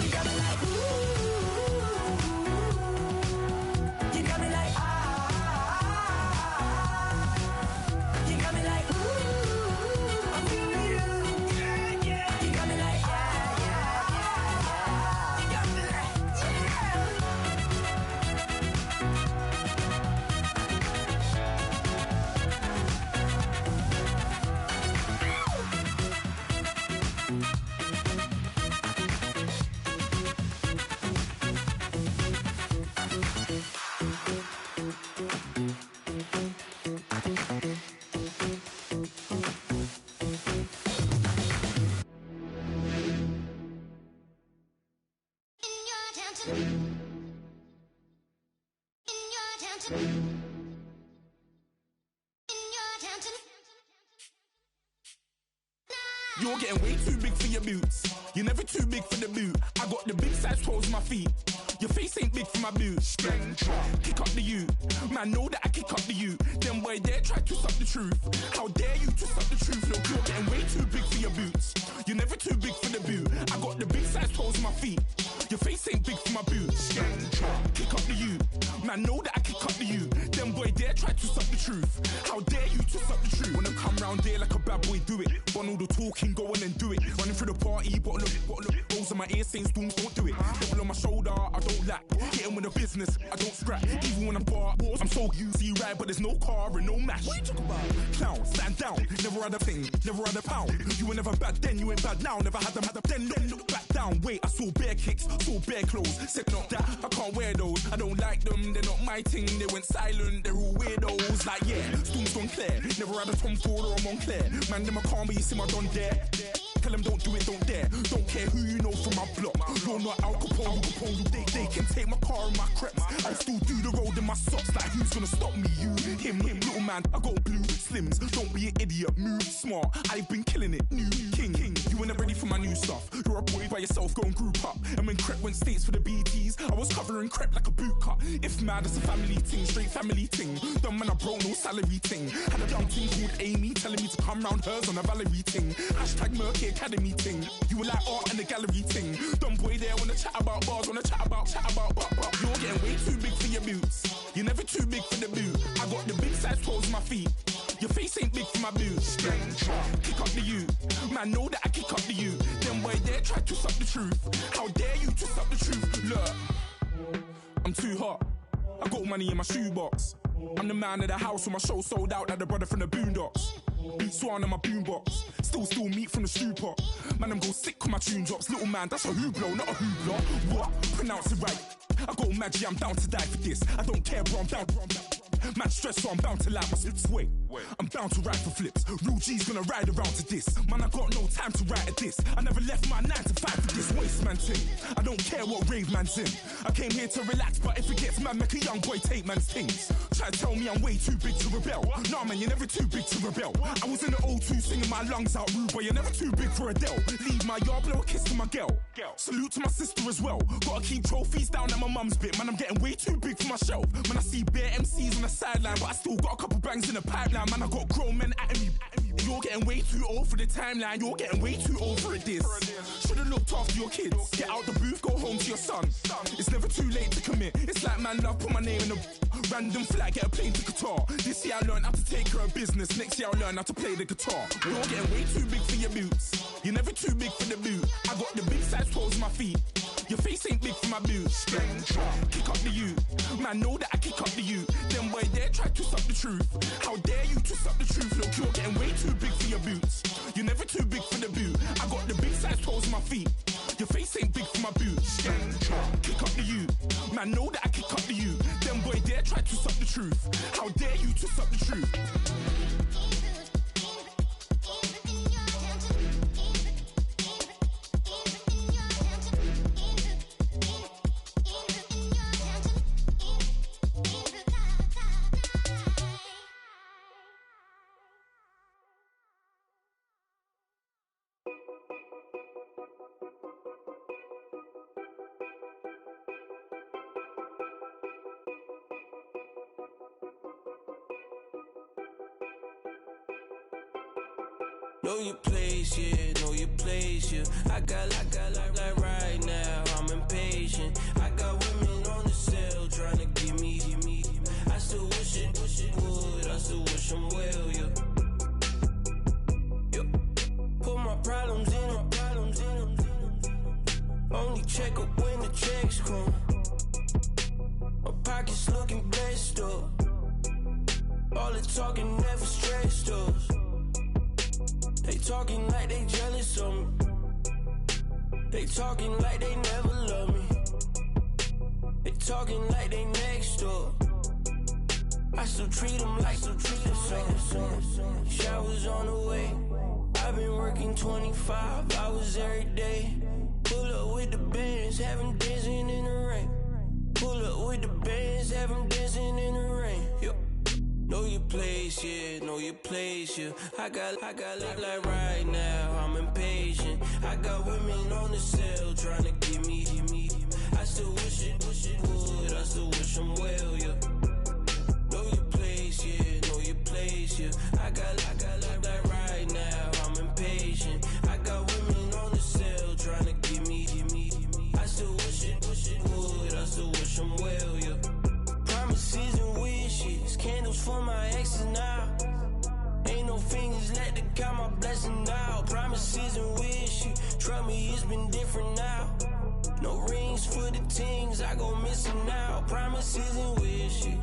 You got me like, ooh. You got me like, ah. You got me like, ooh. I'm feeling you. Yeah, yeah. You got me like, yeah, yeah, yeah. You got me like, yeah. You're getting way too big for your boots. You're never too big for the boot. I got the big size toes on my feet. Your face ain't big for my boots. Kick up the you. Man, know that I kick up the you. Them boy there try to suck the truth. How dare you to suck the truth? Look, you're getting way too big for your boots. You're never too big for the boot. I got the big size toes on my feet. Your face ain't big for my boots. Kick up the you. Man, know that I kick up the you. Them boy there try to suck the truth. How dare you to suck the truth? Wanna come round there like a bad boy, do it. Want all the talking, go on and do it. Running through the party, bottle up. Rolls in my ear saying storms, don't do it. Devil on my shoulder, I don't lack. Hitting with the business, I don't scrap. Even when I'm bar, I'm so easy right, but there's no car and no match. What you talking about? Clown, stand down. Never had a thing, never had a pound. You were never bad then, you ain't bad now. Never had them, then look back down. Wait, I saw bare kicks, saw bare clothes. Said not that, I can't wear those. I don't like them, they're not my thing. They went silent, they're all weirdos. Like yeah, storm's gone clear. Never had a Tom Ford or a Montclair. Man, them I can't be, you see my Don there. Tell them don't do it, don't dare. Don't care who you know from my block. You're not Al Capone, they can take my car and my crepes. I still do the road in my socks. Like who's gonna stop me? You, him, little man. I got blue slims. Don't be an idiot, move smart. I've been killing it, new king. You were never ready for my new stuff. You're a boy by yourself, go and group up. And when Crep went states for the BTs, I was covering Crep like a boot cut. If mad, it's a family thing, straight family thing. Dumb man, I broke no salary thing. Had a young thing called Amy telling me to come round hers on a Valerie thing. Hashtag Murky Academy thing. You were like art and the gallery thing. Dumb boy there wanna chat about bars, wanna chat about. You're getting way too big for your boots. You're never too big for the boot. I got the big size toes on my feet. Your face ain't big for my boots. Kick up the you. Man, know that I kick up the you. Them boy there try to suck the truth. How dare you to suck the truth? Look, I'm too hot. I got money in my shoebox. I'm the man of the house with my show sold out like the brother from the Boondocks. Beat Swan on my boombox. Still meat from the stew pot. Man, I'm go sick when my tune drops. Little man, that's a hooplo, not a hoopla. What? Pronounce it right. I got magic, I'm down to die for this. I don't care, bro, I'm down. Man stressed, so I'm bound to lie my slips. Wait, I'm bound to ride for flips. Real G's gonna ride around to this. Man, I got no time to write at this. I never left my 9 to 5 for this waste man thing. I don't care what rave man's in. I came here to relax, but if it gets mad, make a young boy take man's things. Try to tell me I'm way too big to rebel. Nah, man, you're never too big to rebel. I was in the O2 singing my lungs out rude, but you're never too big for Adele. Leave my yard, blow a kiss to my girl. Salute to my sister as well. Gotta keep trophies down at my mum's bit. Man, I'm getting way too big for my shelf. Man, I see bare MCs on the sideline, but I still got a couple bangs in the pipeline. Man, I got grown men at me. You're getting way too old for the timeline. You're getting way too old for it, this. Should've looked after your kids. Get out the booth, go home to your son. It's never too late to commit. It's like man love, put my name in a random flag, get a plane to Qatar. This year I learned how to take care of business. Next year I'll learn how to play the guitar. You're getting way too big for your boots. You're never too big for the boot. I got the big size toes on my feet. Your face ain't big for my boots. Kick up the you. Man, know that I kick up the you. Them boy there try to suck the truth. How dare you to suck the truth? Look, you're getting way too big for your boots. You're never too big for the boot. I got the big size toes on my feet. Your face ain't big for my boots. Kick up the you. Man, know that I kick up the you. Them boy there try to suck the truth. How dare you to suck the truth? Know your place, yeah, know your place, yeah. I got like right now, I'm impatient. I got women on the cell trying to give me. I still wish it would, I still wish them well, yeah. Put my problems in. Only check up when the checks come. My pockets looking blessed up. All the talking never stressed us. They talking like they jealous of me. They talking like they never love me. They talking like they next door. I still treat them like so. Showers on the way. I've been working 25 hours every day. Pull up with the bands, have them dancing in the rain. Pull up with the bands, have them dancing in the rain. Yo. Know your place, yeah, know your place, yeah. I got like right now, I'm impatient. I got women on the cell trying to give me. I still wish it would, I still wish them well, yeah. Know your place, yeah, know your place, yeah. I got like right now, I'm impatient. I got women on the cell trying to give me. I still wish it would, I still wish them well, yeah. Promises and wishes, candles for my exes now. Ain't no fingers let to count my blessing now. Promises and wishes, trust me, it's been different now. No rings for the things, I go missing now. Promises and wishes,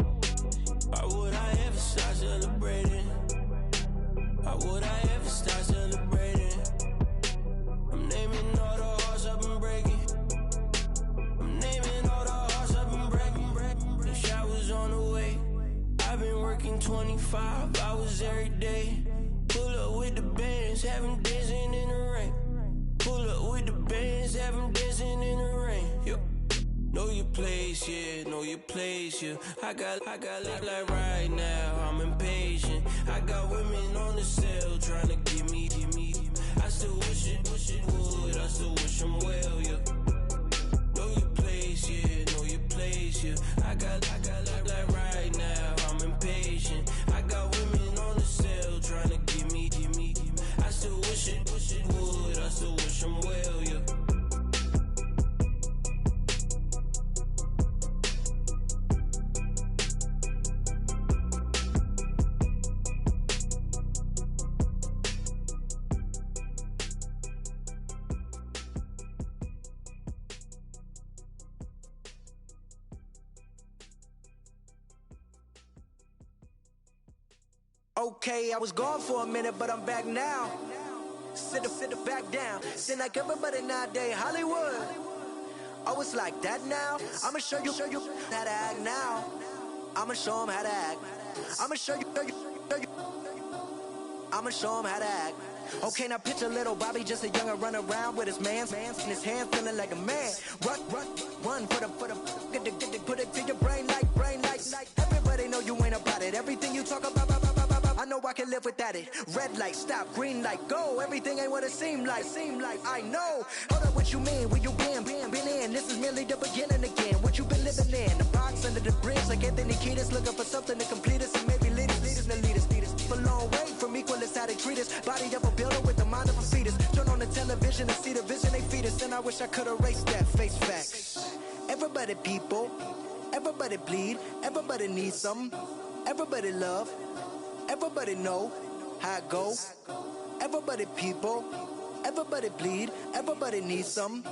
why would I ever start celebrating? Why would I ever start celebrating? I'm naming all the hearts I've been breaking. I'm naming all the hearts I've been breaking. The showers on the way. I've been working 25 hours every day. Pull up with the bands, have them dancing in the rain. Pull up with the bands, have them dancing in the rain. Yo. Know your place, yeah, know your place, yeah. I got like right now, I'm impatient. I got women on the cell trying to give me. I still wish it would, I still wish them well, yeah. Know your place, yeah, know your place, yeah. I got like right now, I'm impatient. I got women on the cell trying to give me. I still wish it would, I still wish them well, yeah. Okay, I was gone for a minute, but I'm back now. Sit back down. Seem like everybody nowadays, Hollywood. Oh, it's like that now? I'ma show you how to act now. I'ma show them how to act. I'ma show you. I'ma show them how to act. Okay, now picture little Bobby, just a younger run around with his man's in his hand, feeling like a man. Run for the put it to your brain like. Everybody know you ain't about it. Everything you talk about, I know I can live without it. Red light, stop, green light, go. Everything ain't what it seem like. I know. Hold up, what you mean? Where you been in? This is merely the beginning again. What you been living in? The box under the bridge, like Anthony Kiedis, looking for something to complete us and maybe lead us. A long way from equal is how they treat us. Body of a builder with the mind of a fetus. Turn on the television and see the vision they feed us. And I wish I could erase that. Face facts. Everybody people, everybody bleed, everybody needs something, everybody love, everybody know how it go. Everybody people, everybody bleed, everybody needs something,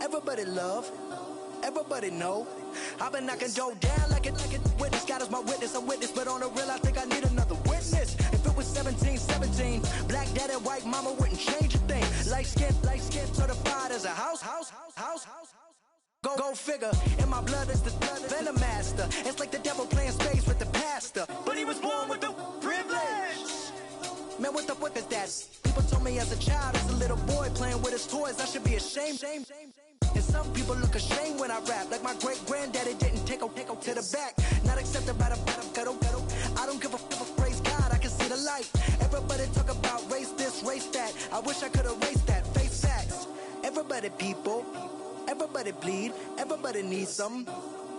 everybody love, everybody know. I've been knocking dough down like it witness. God is my witness, I'm witness, but on the real I think I need another witness. If it was 17, black dad and white mama wouldn't change a thing. Light skin, certified as a house. Go figure, in my blood is the venom master. It's like the devil playing space with the pastor. But he was born with the privilege. Man, what is that? People told me as a child, as a little boy playing with his toys, I should be ashamed. And some people look ashamed when I rap, like my great-granddaddy didn't take a to the back. Not accepted by the ghetto. I don't give a praise God, I can see the light. Everybody talk about race this, race that. I wish I could erase that. Face facts. Everybody people, everybody bleed, everybody needs something,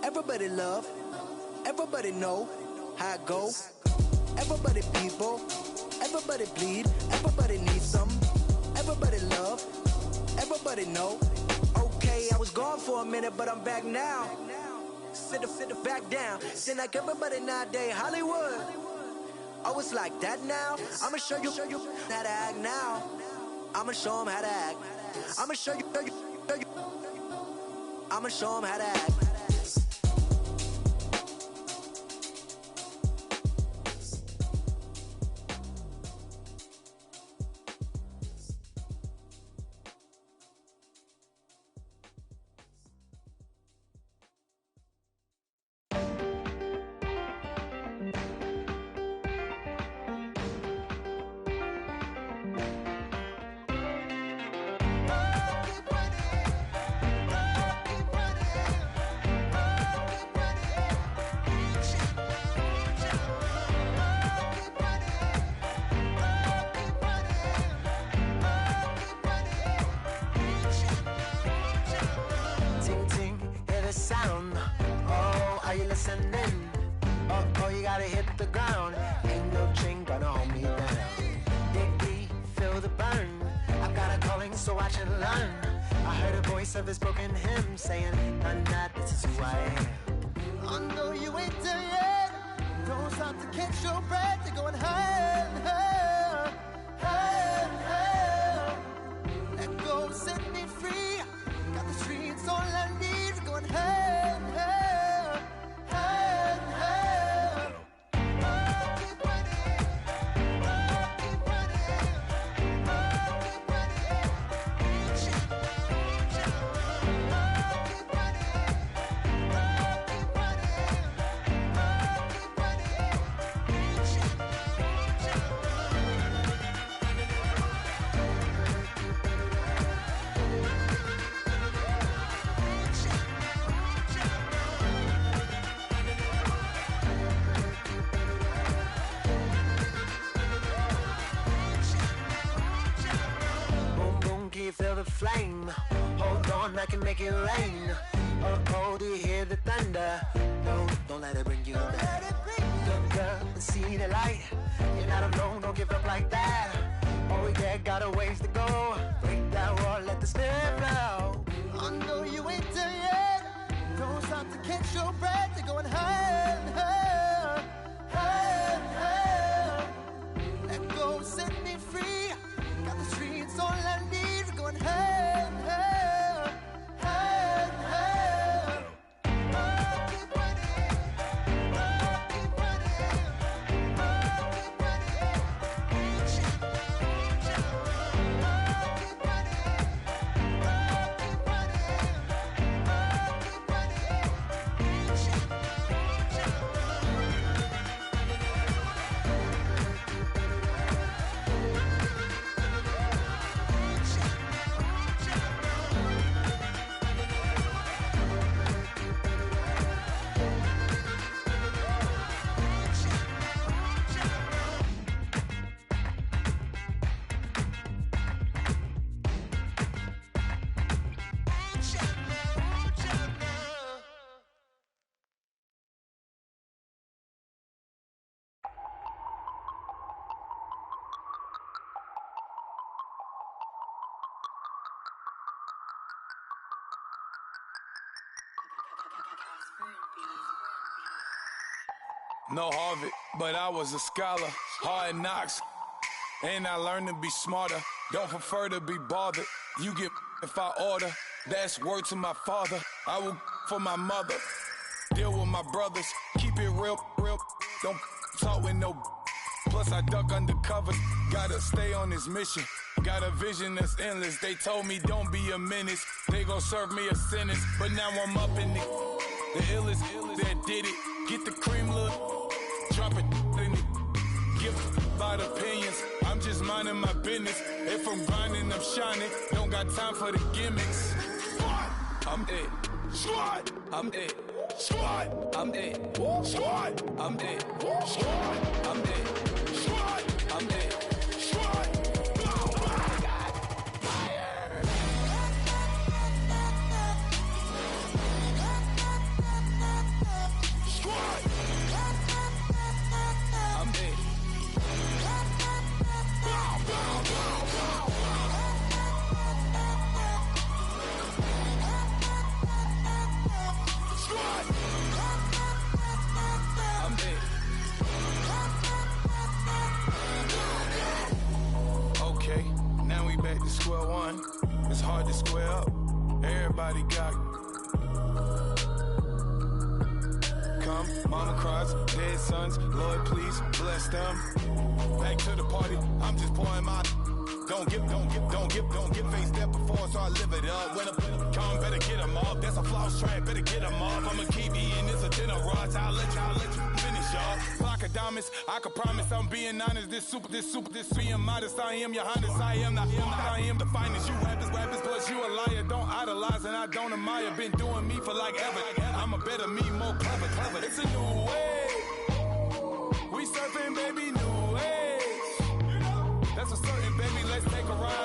everybody love, everybody know how it go. Everybody people, Everybody bleed, everybody needs some. Everybody love, everybody know. Okay, I was gone for a minute, but I'm back now. Sit back down. Seem like everybody nowadays Hollywood. Oh, it's like that now. I'ma show you how to act now. I'ma show 'em how to act. I'ma show you. I'ma show 'em how to act. Of his broken hymn saying, "I'm not, this is who I am." I know you ain't there yet. Don't stop to catch your breath. You're going higher and higher, higher and higher. Let go, set me free. Got the streets all I need. We're going higher and higher, higher and higher. Keep running, keep running, keep feel the flame. Hold on, I can make it rain. Oh, do you hear the thunder? No, don't let it bring you down. Look up and see the light. You're not alone, don't give up like that. Oh yeah, got a ways to go. Break that wall, let the spirit flow. I know you ain't there yet. Don't stop to catch your breath. You're going higher and higher, higher and higher. Let go, set me free. Got the streets all I need. Going higher and higher, higher and higher. Keep running, keep running, keep No Harvard, but I was a scholar. Hard knocks, and I learned to be smarter. Don't prefer to be bothered. You get if I order. That's word to my father. I will for my mother. Deal with my brothers. Keep it real, real. Don't talk with no. Plus I duck undercover. Gotta stay on this mission. Got a vision that's endless. They told me don't be a menace. They gon' serve me a sentence. But now I'm up in the illest that did it. Get the cream, look. Drop it in it. Give about opinions. I'm just minding my business. If I'm grinding, I'm shining. Don't got time for the gimmicks. Squad, I'm it. Squad, I'm it. Squad, I'm it. Squad, I'm it. Squad, I'm it. Squad, I'm it. Squad. one. It's hard to square up. Everybody got come, mama cries, dead sons, Lord please bless them. Back to the party, I'm just pouring my. Don't get face step before, so I live it up. When I come, better get them up. That's a floss track, better get them up. I'ma keep eating this a dinner rush. I'll let you finish up. Block of diamonds, I can promise I'm being honest. This being modest. I am your highness, I am the finest. You rappers, plus you a liar. Don't idolize and I don't admire. Been doing me for like ever. I'm a better me, more clever. It's a new way. We surfing, baby, new age. That's a certain, baby. Let's take a ride.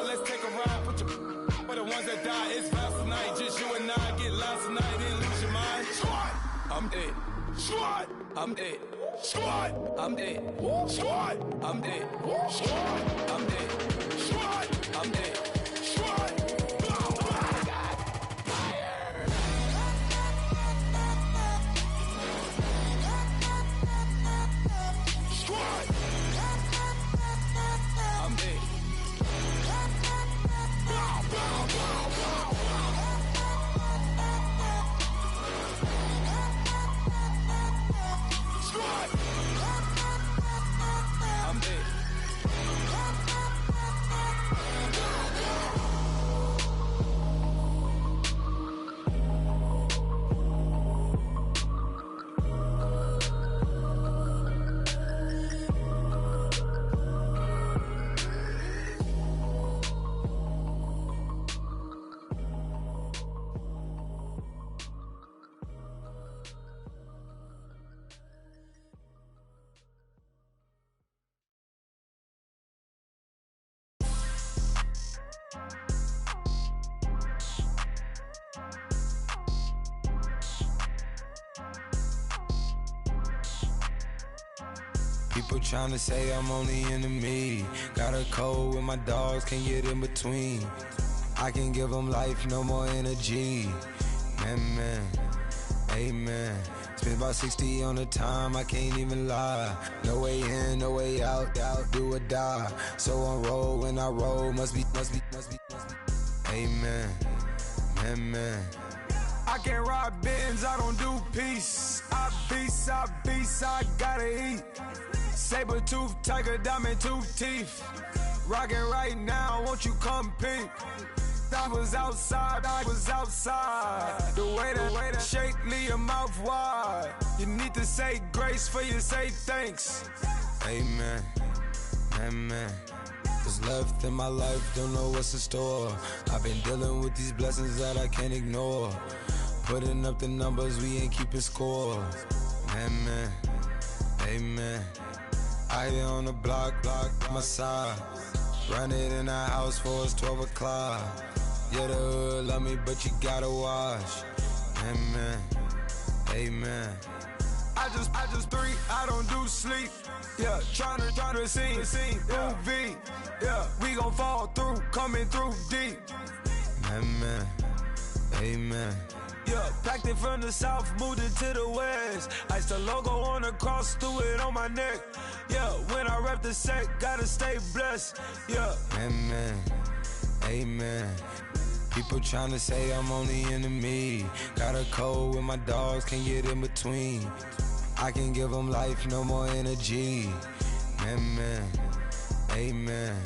Put your for the ones that die. It's vows tonight. Just you and I get lost tonight and lose your mind. Squad, I'm dead. Squad, I'm dead. Squad, I'm dead. Squad, I'm dead. Squad, I'm dead. Squad, I'm dead. Squad. People tryna say I'm only enemy. Got a code with my dogs, can't get in between. I can give them life, no more energy. Man, amen. Spent about 60 on the time, I can't even lie. No way in, no way out, do or die. So on roll, when I roll, must be. Amen, man. I can't ride Benz, I don't do peace. I beast, I gotta eat. Saber tooth, tiger, diamond tooth teeth. Rockin' right now, won't you come peep? I was outside. The way that shake, leave your mouth wide. You need to say grace for you say thanks. Amen, amen. What's left in my life, don't know what's in store. I've been dealing with these blessings that I can't ignore. Putting up the numbers, we ain't keeping score. Amen, amen. I here on the block, my side. Run it in the house for us 12 o'clock. Yeah, the hood love me, but you gotta watch. Amen, amen. I just three, I don't do sleep. Yeah, tryna see UV. Yeah, we gon' fall through, coming through deep. Amen, amen. Yeah, packed it from the south, moved it to the west. Iced the logo on the cross, threw it on my neck. Yeah, when I rep the set, gotta stay blessed. Yeah, amen, amen. People tryna say I'm only enemy. Got a code with my dogs, can't get in between. I can give them life, no more energy. Amen, amen.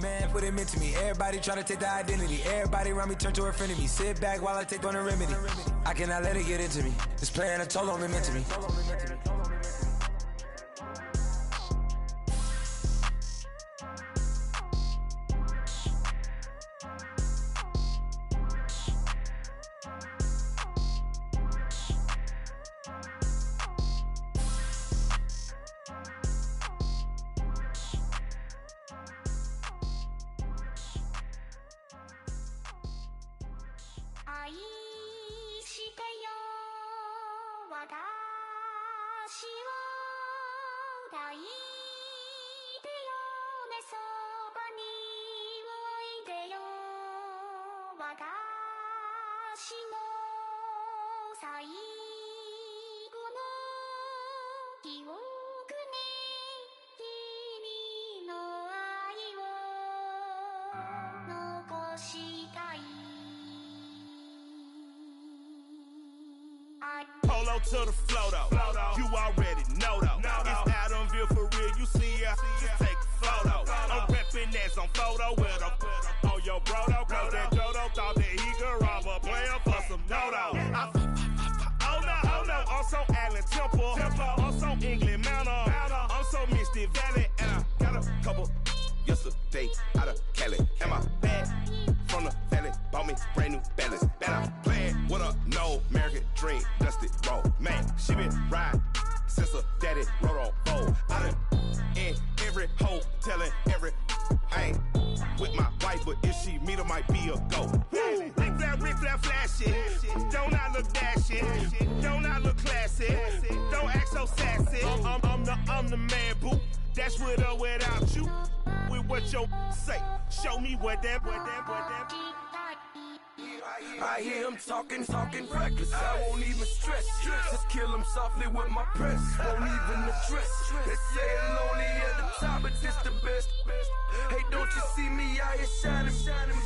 Man, what it meant to me. Everybody tryna take the identity. Everybody around me turn to a friend of me. Sit back while I take on a remedy. I cannot let it get into me. It's playing a toll on me, meant to me. Polo to the flow though. You already know though. It's Adamville for real. You see ya, just take a photo. I'm reppin' as on photo with a on your bro though. Cause that Dodo thought that he could rob a player for some dodo. Oh no, I'm so Allen Temple. I'm so England Mountain. I'm so Misty Valley. And I got a couple yesterday out of Cali. And my bag from the valley bought me brand new balance. And I'm playing with a no American dream, dusty road. Man, she been riding since her daddy rode on bold. I done in every hole, telling every I ain't with my wife, but if she meet her, might be a go. Rick Flair flashy. Don't I look dashing? Don't I look classy? Don't act so sassy. I'm the man, boo. That's with or without you. With what your say. Show me what that. I hear him talking reckless. I won't even stress. Just kill him softly with my press. Won't even address. They say I'm lonely at the top, but this the best. Hey, don't you see me out here shining,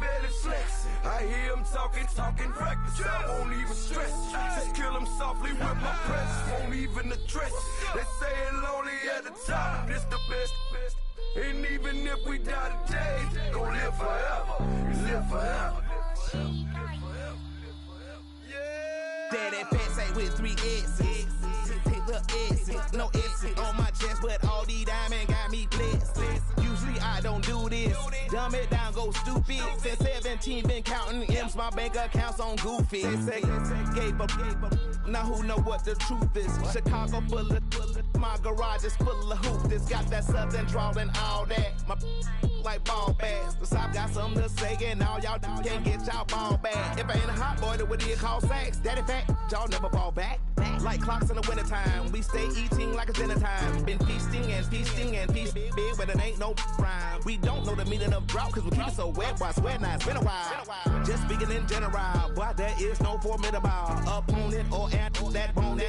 barely flexing. I hear him talking reckless. I won't even stress. Just kill him softly with my press. Won't even address. They say I'm lonely at the top, this the best. And even if we die today, gon' live forever. Live forever. Daddy pants ain't with 3 S's. Little S's, no S's on my chest, but all these diamonds got me blessed. Usually I don't do this. Dumb it down, go stupid. Since 17, been counting M's, my bank account's on goofy. Say, gave up. Now who know what the truth is? Chicago full of my garage is full of hoops. It's got that southern drawl and all that. My like ball bags. The South got something to say, and all y'all can't get y'all ball back. If I ain't a hot boy, then what do you call sacks? Daddy fact, y'all never ball back. Like clocks in the wintertime, we stay eating like it's dinner time. Been feasting and feasting big, but it ain't no rhyme. We don't know the meaning of drought, cause we keep it so wet, boy, I swear now it's been a while. Just speaking in general, boy, there is no formidable opponent or at that bone,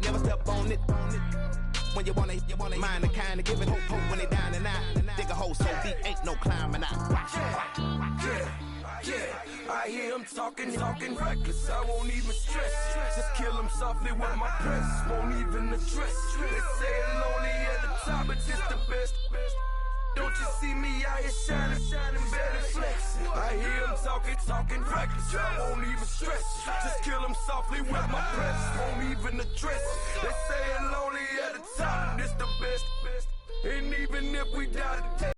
never step on it. When you wanna mind the kind of giving hope when they down and out. Dig a hole so deep, ain't no climbing out. Yeah, I hear him talking reckless. I won't even stress. Just kill him softly with my press. Won't even address. They say I'm lonely at the top, but this the best. Don't you see me out here shining, barely flexing. I hear him talking reckless. I won't even stress. Just kill him softly with my press. Won't even address. They say I'm lonely at the top, this the best. And even if we die today,